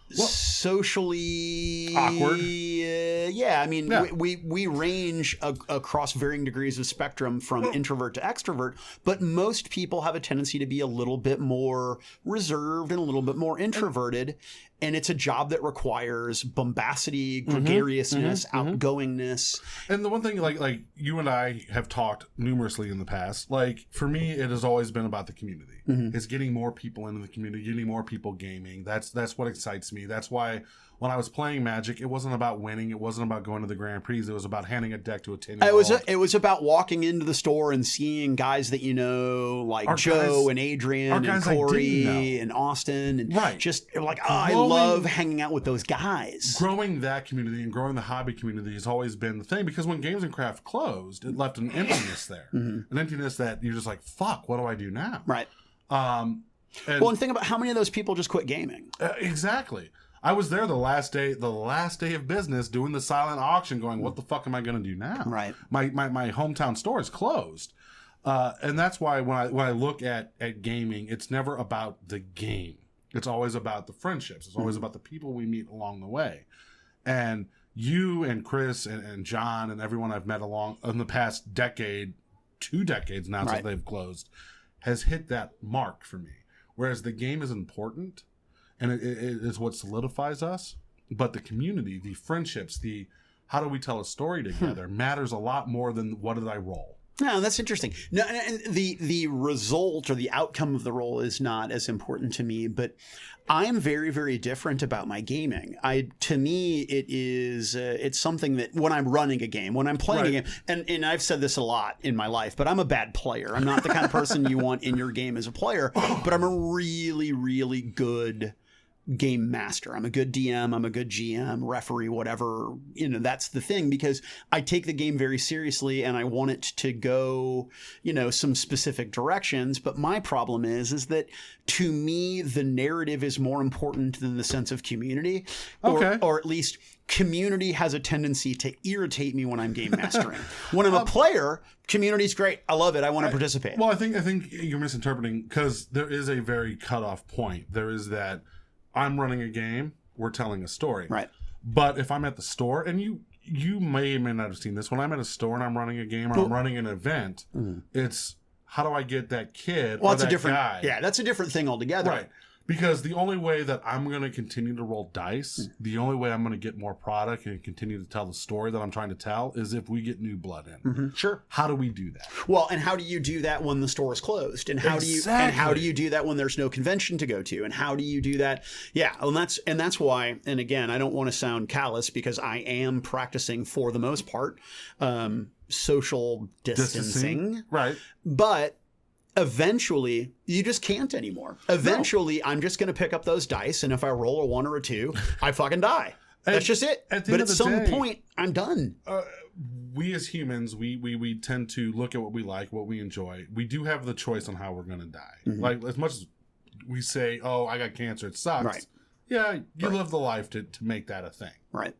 Speaker 3: socially
Speaker 1: awkward.
Speaker 3: We range across varying degrees of spectrum from introvert to extrovert, but most people have a tendency to be a little bit more reserved and a little bit more introverted. And it's a job that requires bombacity, gregariousness, outgoingness.
Speaker 1: And the one thing, like you and I have talked numerously in the past, for me, it has always been about the community. Mm-hmm. It's getting more people into the community, getting more people gaming. That's what excites me. That's why when I was playing Magic, it wasn't about winning. It wasn't about going to the Grand Prix. It was about handing a deck to a 10-year-old.
Speaker 3: It was about walking into the store and seeing guys that you know, like Joe and Adrian and Corey and Austin, and just I love hanging out with those guys.
Speaker 1: Growing that community and growing the hobby community has always been the thing, because when Games and Craft closed, it left an emptiness there, an emptiness that you're just like, fuck, what do I do now?
Speaker 3: Right. And think about how many of those people just quit gaming.
Speaker 1: Exactly. I was there the last day of business doing the silent auction going, what the fuck am I going to do now?
Speaker 3: Right.
Speaker 1: My hometown store is closed. And that's why when I look at gaming, it's never about the game. It's always about the friendships. It's always about the people we meet along the way. And you and Chris and John and everyone I've met along in the past decade, 2 decades now since they've closed, has hit that mark for me. Whereas the game is important, and it is what solidifies us, but the community, the friendships, the how do we tell a story together matters a lot more than what did I roll.
Speaker 3: No, that's interesting. No, and the result or the outcome of the roll is not as important to me, but I'm very, very different about my gaming. To me, it is it's something that when I'm running a game, when I'm playing a game, and I've said this a lot in my life, but I'm a bad player. I'm not the kind of person you want in your game as a player, but I'm a really, really good game master. I'm a good DM. I'm a good GM, referee, whatever. That's the thing, because I take the game very seriously and I want it to go, some specific directions. But my problem is that to me, the narrative is more important than the sense of community, or at least community has a tendency to irritate me when I'm game mastering. When I'm a player, community's great. I love it. I want to participate.
Speaker 1: Well, I think you're misinterpreting, because there is a very cutoff point. There is that I'm running a game, we're telling a story.
Speaker 3: Right.
Speaker 1: But if I'm at the store, and you may or may not have seen this, when I'm at a store and I'm running a game or I'm running an event, it's how do I get that kid or that guy?
Speaker 3: Yeah, that's a different thing altogether.
Speaker 1: Right. Because the only way that I'm going to continue to roll dice, the only way I'm going to get more product and continue to tell the story that I'm trying to tell is if we get new blood in.
Speaker 3: Sure.
Speaker 1: How do we do that?
Speaker 3: Well, and how do you do that when the store is closed? And how do you do that when there's no convention to go to? And how do you do that? Yeah, and that's why. And again, I don't want to sound callous, because I am practicing, for the most part, social distancing.
Speaker 1: Right.
Speaker 3: But eventually, you just can't anymore. Eventually, I'm just going to pick up those dice, and if I roll a 1 or a 2, I fucking die. That's just it. But at some point, I'm done.
Speaker 1: We as humans, we tend to look at what we like, what we enjoy. We do have the choice on how we're going to die. Like, as much as we say, oh, I got cancer, it sucks.
Speaker 3: Right.
Speaker 1: Yeah, you live the life to make that a thing.
Speaker 3: Right.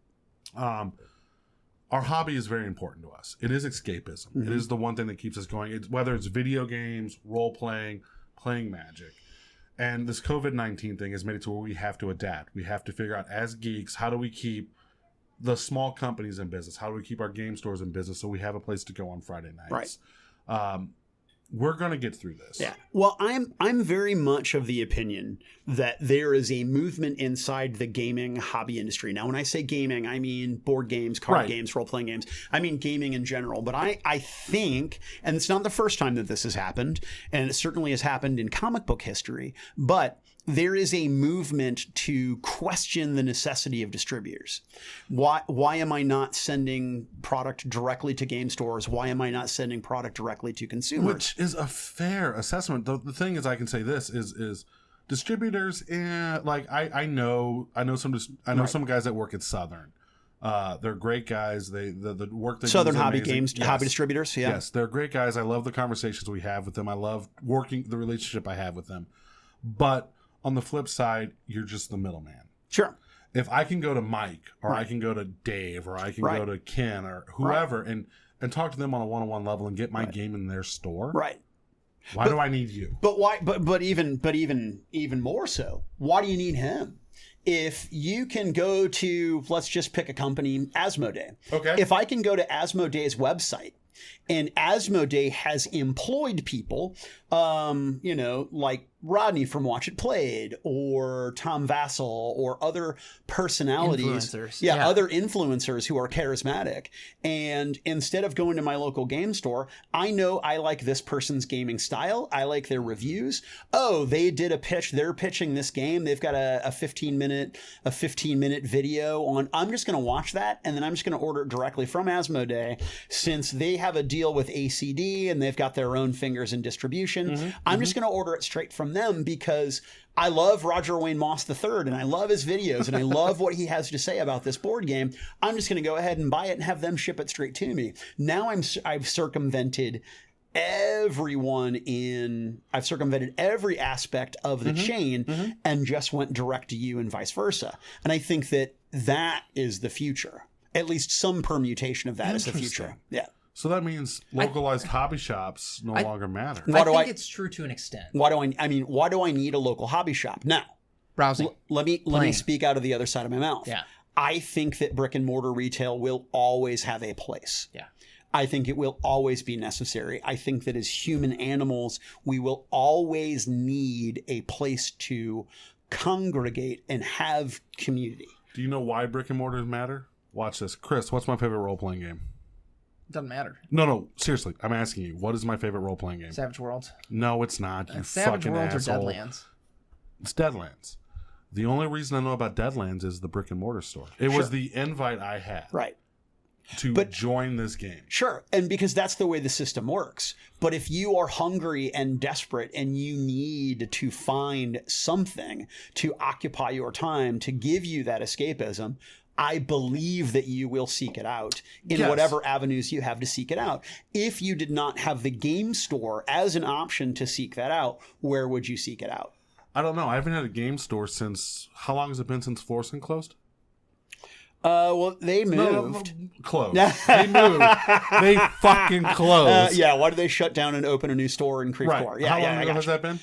Speaker 1: Our hobby is very important to us. It is escapism. It is the one thing that keeps us going. Whether it's video games, role-playing, playing Magic. And this COVID-19 thing has made it to where we have to adapt. We have to figure out, as geeks, how do we keep the small companies in business? How do we keep our game stores in business so we have a place to go on Friday nights? Right. We're going to get through this.
Speaker 3: Yeah. Well, I'm very much of the opinion that there is a movement inside the gaming hobby industry. Now, when I say gaming, I mean board games, card games, role-playing games. I mean gaming in general. But I think, and it's not the first time that this has happened, and it certainly has happened in comic book history, but there is a movement to question the necessity of distributors. Why am I not sending product directly to game stores? Why am I not sending product directly to consumers?
Speaker 1: Which is a fair assessment. The thing is, I can say this is distributors. I know some guys that work at Southern. They're great guys. The work they
Speaker 3: Southern
Speaker 1: do is
Speaker 3: hobby
Speaker 1: amazing.
Speaker 3: games,
Speaker 1: Yes.
Speaker 3: hobby distributors. Yeah.
Speaker 1: Yes, they're great guys. I love the conversations we have with them. I love the relationship I have with them. But on the flip side, you're just the middleman.
Speaker 3: Sure.
Speaker 1: If I can go to Mike, or I can go to Dave, or I can go to Ken, or whoever, and talk to them on a one-on-one level and get my game in their store.
Speaker 3: Right.
Speaker 1: Why do I need you?
Speaker 3: But why? But even more so, why do you need him? If you can go to, let's just pick a company, Asmodee.
Speaker 1: Okay.
Speaker 3: If I can go to Asmodee's website, and Asmodee has employed people, like Rodney from Watch It Played, or Tom Vassell, or other personalities.
Speaker 2: Influencers.
Speaker 3: Yeah, other influencers who are charismatic. And instead of going to my local game store, I know I like this person's gaming style. I like their reviews. Oh, they did a pitch. They're pitching this game. They've got a 15-minute video on. I'm just going to watch that, and then I'm just going to order it directly from Asmodee, since they have a deal with ACD and they've got their own fingers in distribution. I'm just going to order it straight from them, because I love Roger Wayne Moss III, and I love his videos, and I love what he has to say about this board game. I'm just going to go ahead and buy it and have them ship it straight to me. Now I've circumvented every aspect of the chain and just went direct to you and vice versa. And I think that is the future. At least some permutation of that is the future. Yeah.
Speaker 1: So that means localized hobby shops no longer matter.
Speaker 2: I think it's true to an extent.
Speaker 3: Why do I need a local hobby shop? Now,
Speaker 2: browsing.
Speaker 3: Let me speak out of the other side of my mouth.
Speaker 2: Yeah.
Speaker 3: I think that brick and mortar retail will always have a place.
Speaker 2: Yeah.
Speaker 3: I think it will always be necessary. I think that as human animals, we will always need a place to congregate and have community.
Speaker 1: Do you know why brick and mortars matter? Watch this. Chris, what's my favorite role-playing game?
Speaker 2: Doesn't matter.
Speaker 1: No, seriously. I'm asking you. What is my favorite role-playing game?
Speaker 2: Savage Worlds.
Speaker 1: No, it's not. You
Speaker 2: Savage
Speaker 1: fucking
Speaker 2: Worlds
Speaker 1: asshole.
Speaker 2: or Deadlands.
Speaker 1: It's Deadlands. The only reason I know about Deadlands is the brick and mortar store. It was the invite I had.
Speaker 3: Right.
Speaker 1: to join this game.
Speaker 3: Sure. And because that's the way the system works. But if you are hungry and desperate and you need to find something to occupy your time to give you that escapism, I believe that you will seek it out in whatever avenues you have to seek it out. If you did not have the game store as an option to seek that out, where would you seek it out?
Speaker 1: I don't know. I haven't had a game store since, how long has it been since Florissant closed?
Speaker 3: Well, they moved.
Speaker 1: Closed. They moved. They fucking closed.
Speaker 3: Yeah, why did they shut down and open a new store in Creve Coeur? Yeah,
Speaker 1: How long ago has that been?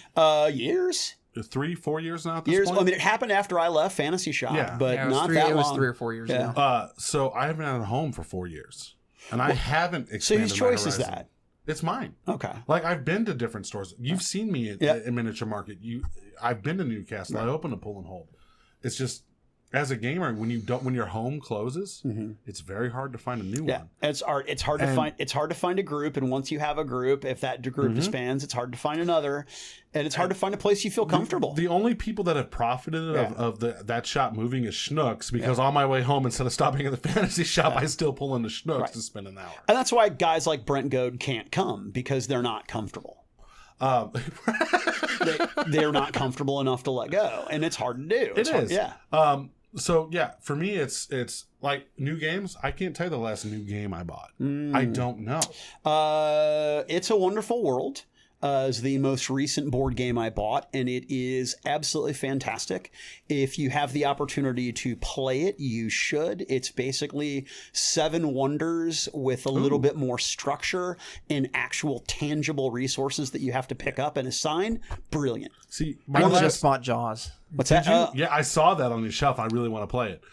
Speaker 3: Years.
Speaker 1: 3-4 years now at this point?
Speaker 3: I mean, it happened after I left Fantasy Shop, but not that long.
Speaker 2: It was 3 or 4 years ago.
Speaker 1: So I haven't had a home for 4 years. And I haven't expanded
Speaker 3: So whose choice
Speaker 1: my
Speaker 3: is
Speaker 1: horizon.
Speaker 3: that?
Speaker 1: It's mine.
Speaker 3: Okay.
Speaker 1: Like, I've been to different stores. You've seen me at Miniature Market. I've been to Newcastle. I opened a Pull and Hold. It's just, as a gamer, when your home closes, it's very hard to find a new one.
Speaker 3: It's hard to find a group, and once you have a group, if that group disbands, it's hard to find another, and it's hard to find a place you feel comfortable.
Speaker 1: The only people that have profited of that shop moving is Schnucks, because on my way home, instead of stopping at the Fantasy Shop, I still pull into Schnucks to spend an hour.
Speaker 3: And that's why guys like Brent Goad can't come, because they're not comfortable. They're not comfortable enough to let go, and it's hard to do.
Speaker 1: It is.
Speaker 3: Yeah.
Speaker 1: So yeah, for me, it's like new games. I can't tell you the last new game I bought. I don't know.
Speaker 3: It's a Wonderful World is the most recent board game I bought, and it is absolutely fantastic. If you have the opportunity to play it, you should. It's basically 7 wonders with a little bit more structure and actual tangible resources that you have to pick up and assign. Brilliant.
Speaker 1: See,
Speaker 2: I just bought Jaws.
Speaker 3: What's that?
Speaker 1: Yeah, I saw that on your shelf. I really want to play it.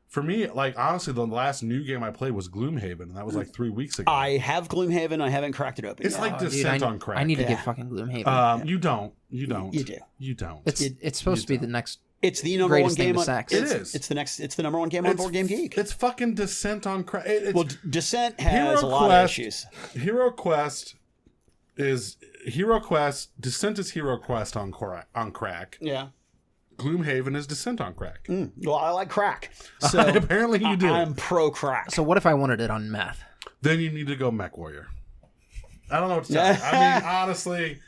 Speaker 1: For me, like, honestly, the last new game I played was Gloomhaven, and that was like 3 weeks ago.
Speaker 3: I have Gloomhaven. I haven't cracked it open.
Speaker 1: It's like Descent on Crack.
Speaker 2: I need to get fucking Gloomhaven.
Speaker 1: You don't.
Speaker 3: You do.
Speaker 1: You don't.
Speaker 2: It's supposed to be the next.
Speaker 3: It's the number one game on
Speaker 2: sex.
Speaker 1: It is.
Speaker 3: It's the number one game on Board Game Geek.
Speaker 1: It's fucking Descent on Crack.
Speaker 3: Descent has a lot of issues.
Speaker 1: Hero Quest. Descent is Hero Quest on crack.
Speaker 3: Yeah.
Speaker 1: Gloomhaven is Descent on Crack.
Speaker 3: Well, I like crack. So
Speaker 1: apparently you do.
Speaker 3: I'm pro crack.
Speaker 2: So what if I wanted it on meth?
Speaker 1: Then you need to go Mech Warrior. I don't know what to tell you. I mean, honestly,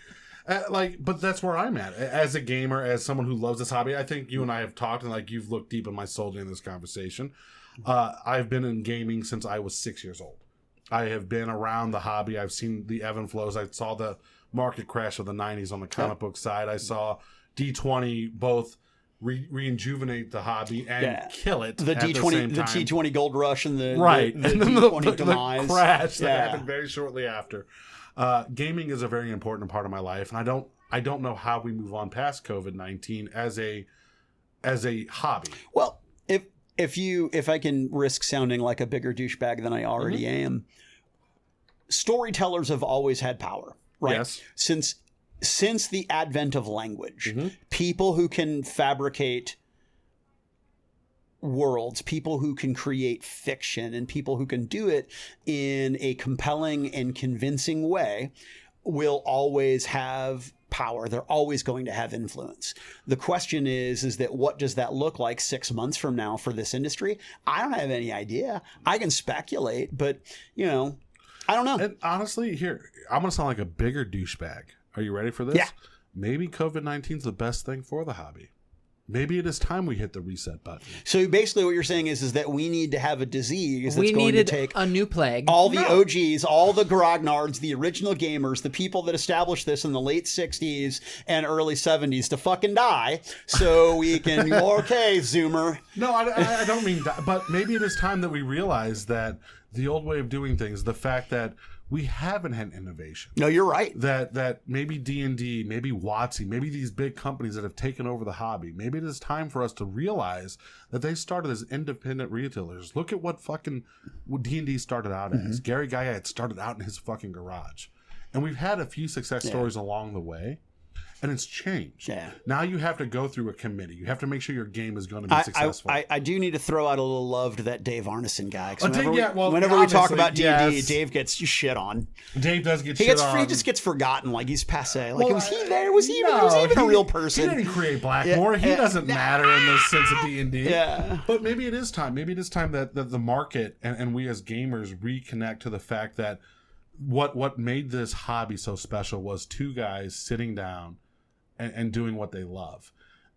Speaker 1: but that's where I'm at. As a gamer, as someone who loves this hobby, I think you and I have talked, and like, you've looked deep in my soul during this conversation. I've been in gaming since I was 6 years old. I have been around the hobby. I've seen the ebb and flows. I saw the market crash of the 90s on the comic book side. I saw D20 both rejuvenate the hobby and kill it.
Speaker 3: The D20, the T20 Gold Rush, and the
Speaker 1: and then
Speaker 3: D20 demise.
Speaker 1: The crash that happened very shortly after. Gaming is a very important part of my life, and I don't know how we move on past COVID-19 as a hobby.
Speaker 3: Well, if I can risk sounding like a bigger douchebag than I already am, storytellers have always had power, right?
Speaker 1: Yes.
Speaker 3: Since the advent of language, people who can fabricate worlds, people who can create fiction, and people who can do it in a compelling and convincing way will always have power. They're always going to have influence. The question is that what does that look like 6 months from now for this industry? I don't have any idea. I can speculate, but, I don't know.
Speaker 1: And honestly, here, I'm going to sound like a bigger douchebag. Are you ready for this?
Speaker 3: Yeah.
Speaker 1: Maybe COVID-19 is the best thing for the hobby. Maybe it is time we hit the reset button.
Speaker 3: So basically what you're saying is that we need to have a disease that's going to take
Speaker 2: a new plague.
Speaker 3: All the OGs, all the grognards, the original gamers, the people that established this in the late 60s and early 70s to fucking die so we can, okay, Zoomer.
Speaker 1: No, I don't mean that, but maybe it is time that we realize that the old way of doing things, the fact that we haven't had innovation.
Speaker 3: No, you're right.
Speaker 1: That maybe D&D, maybe WotC, maybe these big companies that have taken over the hobby, maybe it is time for us to realize that they started as independent retailers. Look at what D&D started out as. Gary Gygax started out in his fucking garage. And we've had a few success stories along the way. And it's changed.
Speaker 3: Yeah.
Speaker 1: Now you have to go through a committee. You have to make sure your game is going to be successful.
Speaker 3: I do need to throw out a little love to that Dave Arneson guy.
Speaker 1: Whenever
Speaker 3: we talk about D&D, Dave gets shit on.
Speaker 1: Dave does get shit on.
Speaker 3: He just gets forgotten. Like he's passe. Like, was he there? Was he even a real person?
Speaker 1: He didn't create Blackmore. He doesn't matter in the sense of D&D.
Speaker 3: Yeah.
Speaker 1: But maybe it is time. Maybe it is time that the market and we as gamers reconnect to the fact that what made this hobby so special was two guys sitting down and doing what they love.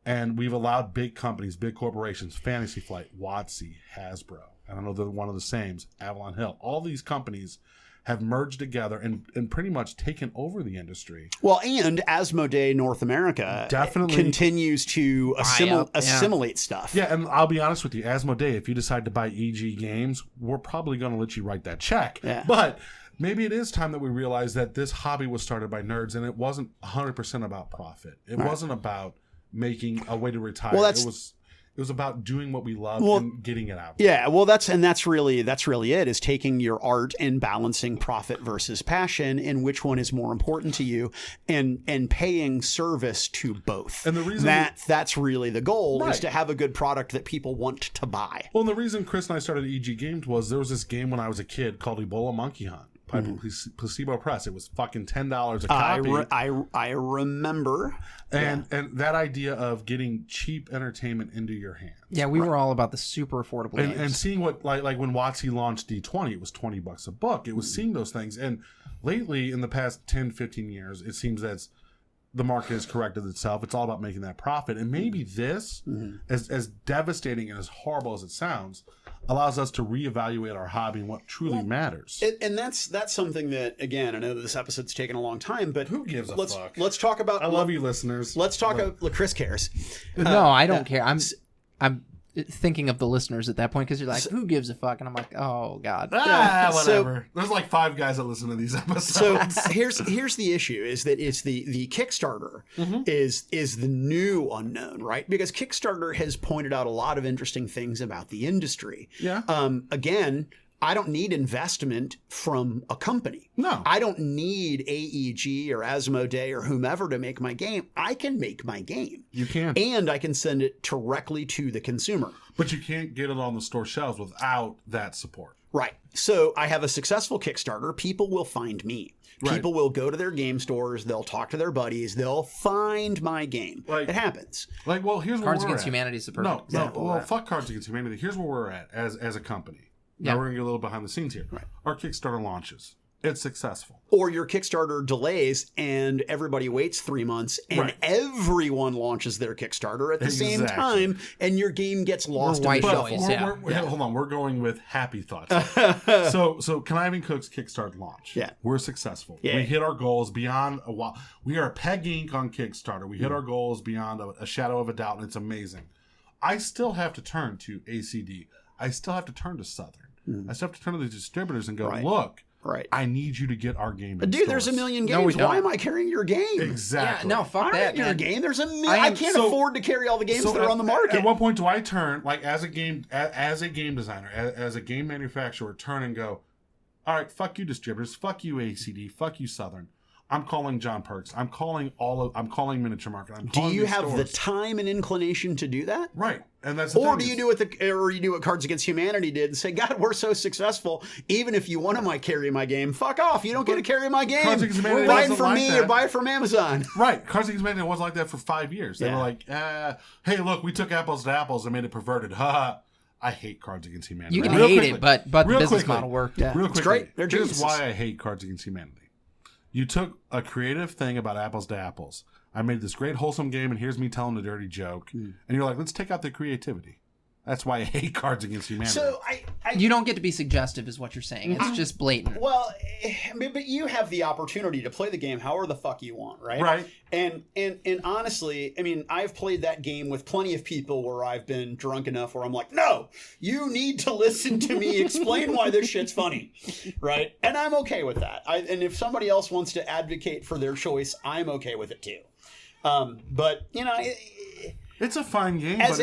Speaker 1: And we've allowed big companies, big corporations, Fantasy Flight, WotC, Hasbro, I don't know, they're one of the same, Avalon Hill, all these companies have merged together and pretty much taken over the industry.
Speaker 3: Well, and Asmodee North America
Speaker 1: definitely
Speaker 3: continues to assimilate stuff.
Speaker 1: Yeah, and I'll be honest with you, Asmodee, if you decide to buy EG Games, we're probably going to let you write that check.
Speaker 3: Yeah.
Speaker 1: But maybe it is time that we realize that this hobby was started by nerds, and it wasn't 100% about profit. It wasn't about making a way to retire. Well, it was about doing what we love and getting it out.
Speaker 3: Yeah, well, that's really it, is taking your art and balancing profit versus passion, and which one is more important to you, and paying service to both.
Speaker 1: And the reason
Speaker 3: that's really the goal, is to have a good product that people want to buy.
Speaker 1: Well, and the reason Chris and I started EG Games was there was this game when I was a kid called Ebola Monkey Hunt. By Placebo Press. It was fucking $10 a copy.
Speaker 3: I remember.
Speaker 1: And that idea of getting cheap entertainment into your hands.
Speaker 2: Yeah, we were all about the super affordable games.
Speaker 1: And seeing what, like when WotC launched D20, it was $20 a book. It was seeing those things. And lately, in the past 10, 15 years, it seems that the market has corrected itself. It's all about making that profit. And maybe this, as devastating and as horrible as it sounds, allows us to reevaluate our hobby and what truly matters.
Speaker 3: And that's something that, again, I know that this episode's taken a long time, but
Speaker 1: who gives a fuck?
Speaker 3: Let's talk about.
Speaker 1: I love you, listeners.
Speaker 3: Let's talk about. Chris cares.
Speaker 2: No, I don't care. I'm thinking of the listeners at that point, because you're like, who gives a fuck? And I'm like, oh god.
Speaker 1: Whatever. There's like 5 guys that listen to these episodes.
Speaker 3: So here's the issue, is that it's the Kickstarter is the new unknown, right? Because Kickstarter has pointed out a lot of interesting things about the industry.
Speaker 1: Yeah.
Speaker 3: Again, I don't need investment from a company.
Speaker 1: No.
Speaker 3: I don't need AEG or Asmodee or whomever to make my game. I can make my game.
Speaker 1: You can.
Speaker 3: And I can send it directly to the consumer.
Speaker 1: But you can't get it on the store shelves without that support.
Speaker 3: Right. So I have a successful Kickstarter. People will find me.
Speaker 1: Right.
Speaker 3: People will go to their game stores. They'll talk to their buddies. They'll find my game. It happens.
Speaker 1: Here's where
Speaker 2: Cards
Speaker 1: we're
Speaker 2: Against
Speaker 1: at.
Speaker 2: Humanity is the perfect example.
Speaker 1: Well, fuck Cards Against Humanity. Here's where we're at as a company. Now we're going to get a little behind the scenes here.
Speaker 3: Right.
Speaker 1: Our Kickstarter launches. It's successful.
Speaker 3: Or your Kickstarter delays and everybody waits 3 months and everyone launches their Kickstarter at the same time and your game gets lost in the shuffle.
Speaker 1: Hold on. We're going with happy thoughts. So Conniving Cooks Kickstarter launch.
Speaker 3: Yeah.
Speaker 1: We're successful.
Speaker 3: Yeah.
Speaker 1: We hit our goals beyond a while. We are Peg Inc. on Kickstarter. We hit our goals beyond a shadow of a doubt, and it's amazing. I still have to turn to ACD. I still have to turn to Southern. I still have to turn to the distributors and go, look, I need you to get our game in
Speaker 3: Dude,
Speaker 1: stores.
Speaker 3: there's a million games. Why am I carrying your game?
Speaker 1: Exactly.
Speaker 2: Yeah, no, fuck that.
Speaker 3: Your game. There's a million. I can't afford to carry all the games that are on the market.
Speaker 1: At what point do I turn, like as a game designer, as a game manufacturer, turn and go, all right, fuck you distributors, fuck you ACD, fuck you Southern. I'm calling John Perks. I'm calling Miniature Market.
Speaker 3: Do you have the time and inclination to do that?
Speaker 1: Right. And that's the
Speaker 3: or
Speaker 1: thing
Speaker 3: do you do what Cards Against Humanity did and say, God, we're so successful. Even if you want to carry my game, fuck off. You don't get to carry my game.
Speaker 1: Cards Against Humanity
Speaker 3: buy it from me or buy it from Amazon.
Speaker 1: Right. Cards Against Humanity wasn't like that for 5 years. They were like, hey, look, we took apples to apples and made it perverted. Ha. I hate Cards Against Humanity.
Speaker 2: You can hate it, but the business model worked.
Speaker 1: Real quickly,
Speaker 3: it's great.
Speaker 1: Here's why I hate Cards Against Humanity. You took a creative thing about apples to apples. I made this great wholesome game, and here's me telling a dirty joke. And you're like, let's take out the creativity. That's why I hate Cards Against Humanity.
Speaker 3: So
Speaker 2: you don't get to be suggestive, is what you're saying. It's just blatant.
Speaker 3: Well, but you have the opportunity to play the game however the fuck you want, right?
Speaker 1: Right.
Speaker 3: And honestly, I mean, I've played that game with plenty of people where I've been drunk enough where I'm like, no, you need to listen to me explain why this shit's funny, right? And I'm okay with that. And if somebody else wants to advocate for their choice, I'm okay with it too. But you know.
Speaker 1: It's a fine game.
Speaker 3: As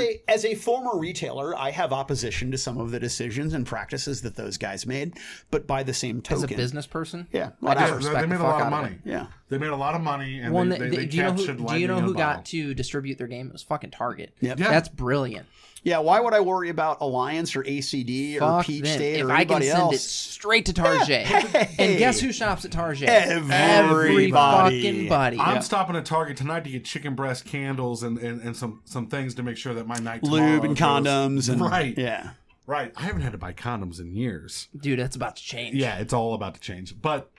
Speaker 3: a former retailer, I have opposition to some of the decisions and practices that those guys made. But by the same token,
Speaker 2: as a business person,
Speaker 3: whatever.
Speaker 1: They made a lot of money.
Speaker 3: Yeah,
Speaker 1: They made a lot of money, and
Speaker 2: Well,
Speaker 1: they
Speaker 2: do you know
Speaker 1: captured
Speaker 2: who
Speaker 1: lightning in a
Speaker 2: who
Speaker 1: bottle.
Speaker 2: got to distribute their game? It was fucking Target.
Speaker 3: Yep.
Speaker 1: Yeah.
Speaker 2: That's brilliant.
Speaker 3: Yeah, why would I worry about Alliance or ACD or
Speaker 2: Fuck
Speaker 3: Peach
Speaker 2: them.
Speaker 3: State
Speaker 2: If
Speaker 3: or
Speaker 2: I can
Speaker 3: anybody
Speaker 2: send it
Speaker 3: else?
Speaker 2: straight to Target.
Speaker 3: Hey.
Speaker 2: And guess who shops at Target?
Speaker 3: Everybody.
Speaker 2: Every fucking buddy.
Speaker 1: I'm stopping at Target tonight to get chicken breast candles and some things to make sure that my night
Speaker 3: Lube
Speaker 1: tomorrow
Speaker 3: and
Speaker 1: goes-
Speaker 3: condoms and
Speaker 1: right.
Speaker 3: Yeah.
Speaker 1: Right. I haven't had to buy condoms in years.
Speaker 2: Dude, that's about to change.
Speaker 1: Yeah, it's all about to change. But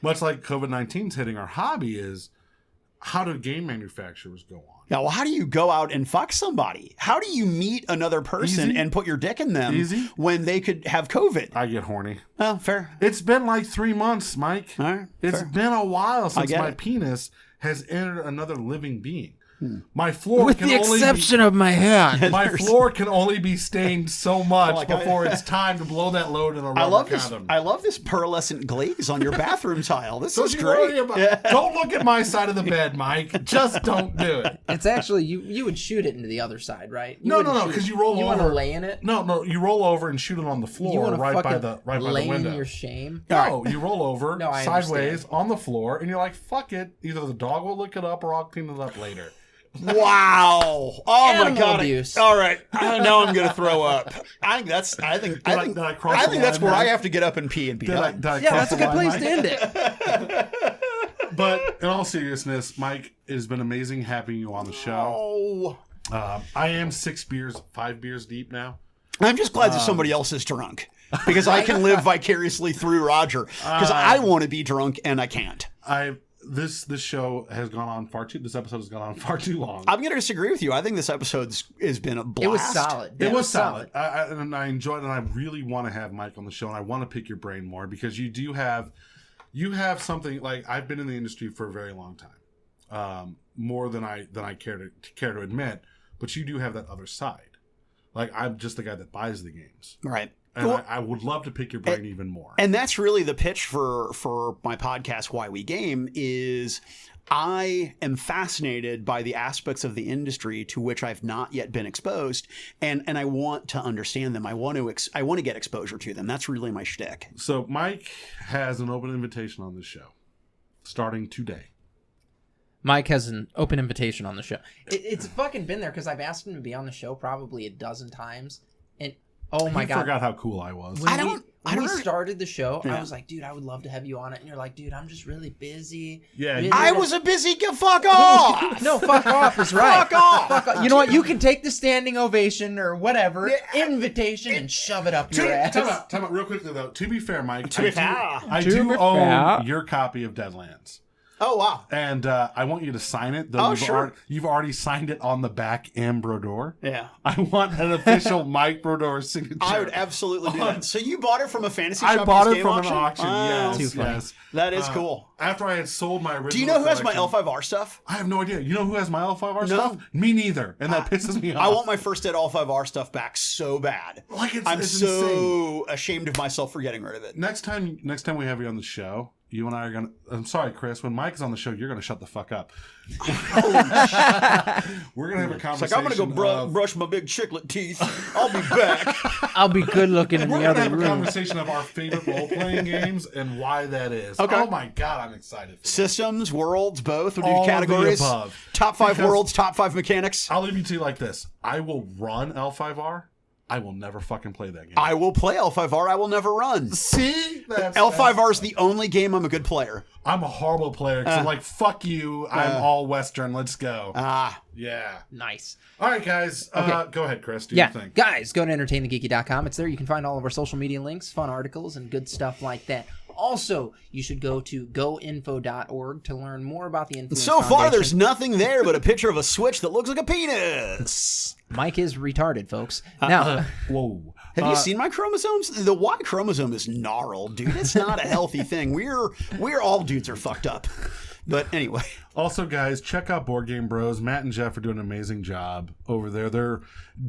Speaker 1: much like COVID-19's hitting our hobby is, how do game manufacturers go on?
Speaker 3: Yeah, well, how do you go out and fuck somebody? How do you meet another person
Speaker 1: Easy.
Speaker 3: and put your dick in them
Speaker 1: Easy.
Speaker 3: when they could have COVID?
Speaker 1: I get horny.
Speaker 3: Oh, fair.
Speaker 1: It's been like 3 months, Mike.
Speaker 3: All right,
Speaker 1: It's
Speaker 3: fair.
Speaker 1: been a while since
Speaker 3: get
Speaker 1: my
Speaker 3: it.
Speaker 1: penis has entered another living being. My floor
Speaker 2: With
Speaker 1: can
Speaker 2: the
Speaker 1: only
Speaker 2: exception of my hand.
Speaker 1: my floor can only be stained so much
Speaker 3: Like
Speaker 1: before it's time to blow that load in a rubber
Speaker 3: I love this.
Speaker 1: condom.
Speaker 3: I love this pearlescent glaze on your bathroom tile. This
Speaker 1: Don't
Speaker 3: is
Speaker 1: you
Speaker 3: great.
Speaker 1: worry about- Don't look at my side of the bed, Mike. Just don't do it.
Speaker 2: It's actually, you would shoot it into the other side, right? You
Speaker 1: No,
Speaker 2: wouldn't
Speaker 1: no,
Speaker 2: shoot
Speaker 1: because
Speaker 2: it-
Speaker 1: you roll
Speaker 2: You
Speaker 1: over.
Speaker 2: want to lay in it?
Speaker 1: No, you roll over and shoot it on the
Speaker 2: You
Speaker 1: floor
Speaker 2: want to
Speaker 1: right by
Speaker 2: fucking
Speaker 1: the
Speaker 2: lay
Speaker 1: window.
Speaker 2: in your shame?
Speaker 1: No, you roll over
Speaker 2: No, I
Speaker 1: sideways
Speaker 2: understand.
Speaker 1: on the floor, and you're like, "Fuck it." Either the dog will lick it up, or I'll clean it up later.
Speaker 3: Wow! Oh my
Speaker 2: Animal
Speaker 3: god!
Speaker 2: abuse.
Speaker 3: All right, now I'm gonna throw up. I think that's where I have to get up and pee and be done.
Speaker 1: Did I
Speaker 2: Yeah,
Speaker 1: cross
Speaker 2: that's a
Speaker 1: the
Speaker 2: good
Speaker 1: line,
Speaker 2: place to
Speaker 1: Mike?
Speaker 2: end it.
Speaker 1: But in all seriousness, Mike, it has been amazing having you on the show.
Speaker 3: Oh,
Speaker 1: I am 5 beers deep now.
Speaker 3: I'm just glad that somebody else is drunk because I can live vicariously through Roger because I want to be drunk and I can't.
Speaker 1: This show has gone on far too. This episode has gone on far too long.
Speaker 3: I'm going to disagree with you. I think this episode has been a blast.
Speaker 2: It was solid.
Speaker 1: It was solid. And I enjoyed it. And I really want to have Mike on the show, and I want to pick your brain more because you have something like I've been in the industry for a very long time, more than I care to admit. But you do have that other side. Like I'm just the guy that buys the games,
Speaker 3: Right.
Speaker 1: and
Speaker 3: Well,
Speaker 1: I would love to pick your brain even more.
Speaker 3: And that's really the pitch for my podcast, Why We Game, is I am fascinated by the aspects of the industry to which I've not yet been exposed, and I want to understand them. I want to get exposure to them. That's really my shtick.
Speaker 1: So Mike has an open invitation on this show, starting today.
Speaker 2: Mike has an open invitation on the show. It's fucking been there because I've asked him to be on the show probably a dozen times. And oh my
Speaker 1: I
Speaker 2: God.
Speaker 1: forgot how cool I was.
Speaker 2: When we started the show,
Speaker 3: Yeah.
Speaker 2: I was like, dude, I would love to have you on it. And you're like, dude, I'm just really busy.
Speaker 1: Yeah,
Speaker 2: Busy.
Speaker 3: I was a busy fuck off.
Speaker 2: No, fuck off is right.
Speaker 3: Fuck off.
Speaker 2: Fuck off. You know what? You can take the standing ovation or whatever invitation and shove it up your ass.
Speaker 1: Time out real quickly though. To be fair, Mike,
Speaker 3: be fair.
Speaker 1: I
Speaker 2: To
Speaker 1: do
Speaker 2: be
Speaker 1: own
Speaker 2: fair.
Speaker 1: your copy of Deadlands.
Speaker 3: Oh wow.
Speaker 1: And I want you to sign it. Though you've already signed it on the back and Brodeur.
Speaker 3: Yeah.
Speaker 1: I want an official Mike Brodeur signature.
Speaker 3: I would absolutely do that. So you bought it from a fantasy
Speaker 1: I
Speaker 3: shop?
Speaker 1: bought it
Speaker 3: game
Speaker 1: from
Speaker 3: auction?
Speaker 1: an auction.
Speaker 3: Wow.
Speaker 1: Yes,
Speaker 2: Too funny.
Speaker 1: yes.
Speaker 3: That is cool.
Speaker 1: After I had sold my original
Speaker 3: Do you know who has my
Speaker 1: collection-
Speaker 3: L5R stuff?
Speaker 1: I have no idea. You know who has my L5R
Speaker 3: No.
Speaker 1: stuff? Me neither. And that pisses me off.
Speaker 3: I want my first dead L5R stuff back so bad.
Speaker 1: Like
Speaker 3: I'm
Speaker 1: it's
Speaker 3: so
Speaker 1: insane.
Speaker 3: ashamed of myself for getting rid of it.
Speaker 1: Next time we have you on the show, you and I are gonna. I'm sorry, Chris. When Mike is on the show, you're gonna shut the fuck up. We're gonna have a
Speaker 3: It's
Speaker 1: conversation.
Speaker 3: like, I'm going to go brush my big chiclet teeth. I'll be back.
Speaker 2: I'll be good looking in
Speaker 1: We're
Speaker 2: the
Speaker 1: gonna
Speaker 2: other
Speaker 1: have a
Speaker 2: room.
Speaker 1: conversation of our favorite role playing games and why that is.
Speaker 3: Okay.
Speaker 1: Oh my god, I'm excited. For
Speaker 3: Systems, worlds, both. We'll
Speaker 1: All
Speaker 3: do
Speaker 1: of the
Speaker 3: categories.
Speaker 1: above.
Speaker 3: Top 5
Speaker 1: Because-
Speaker 3: worlds, top 5 mechanics.
Speaker 1: I'll leave you to like this. I will run L5R. I will never fucking play that game.
Speaker 3: I will play L5R. I will never run.
Speaker 1: See?
Speaker 3: L5R is the only game I'm a good player.
Speaker 1: I'm a horrible player because I'm like, fuck you. I'm all Western. Let's go. Yeah.
Speaker 2: Nice.
Speaker 1: All right, guys.
Speaker 2: Okay.
Speaker 1: Go ahead, Chris. Do
Speaker 2: Yeah,
Speaker 1: your thing.
Speaker 2: guys, go to entertainthegeeky.com. It's there. You can find all of our social media links, fun articles, and good stuff like that. Also, you should go to goinfo.org to learn more about the Influence
Speaker 3: So far,
Speaker 2: Foundation.
Speaker 3: there's nothing there but a picture of a switch that looks like a penis.
Speaker 2: Mike is retarded, folks. Now,
Speaker 1: Whoa.
Speaker 3: Have you seen my chromosomes? The Y chromosome is gnarled, dude. It's not a healthy thing. We're all dudes are fucked up. But anyway.
Speaker 1: Also, guys, check out Board Game Bros. Matt and Jeff are doing an amazing job over there. They're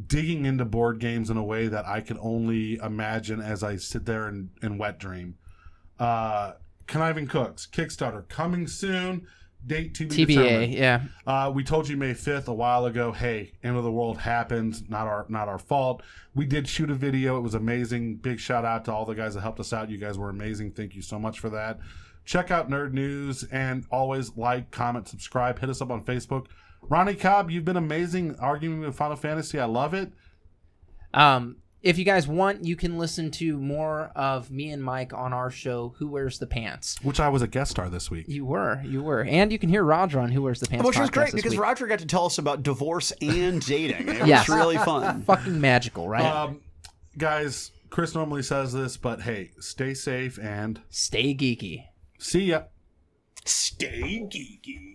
Speaker 1: digging into board games in a way that I can only imagine as I sit there and wet dream. Conniving Cooks, Kickstarter, coming soon. Date to be
Speaker 2: TBA,
Speaker 1: determined.
Speaker 2: yeah.
Speaker 1: We told you May 5th a while ago. Hey, end of the world happens. Not our fault. We did shoot a video. It was amazing. Big shout out to all the guys that helped us out. You guys were amazing. Thank you so much for that. Check out Nerd News, and always like, comment, subscribe. Hit us up on Facebook. Ronnie Cobb, you've been amazing arguing with Final Fantasy. I love it.
Speaker 2: If you guys want, you can listen to more of me and Mike on our show, Who Wears the Pants?
Speaker 1: Which I was a guest star this week.
Speaker 2: You were. And you can hear Roger on Who Wears the Pants
Speaker 3: Which was
Speaker 2: podcast
Speaker 3: great
Speaker 2: this
Speaker 3: because
Speaker 2: week.
Speaker 3: Roger got to tell us about divorce and dating. It
Speaker 2: Yes.
Speaker 3: was really fun.
Speaker 2: Fucking magical, right?
Speaker 1: Guys, Chris normally says this, but hey, stay safe and
Speaker 2: Stay geeky.
Speaker 1: see ya.
Speaker 3: Stay geeky.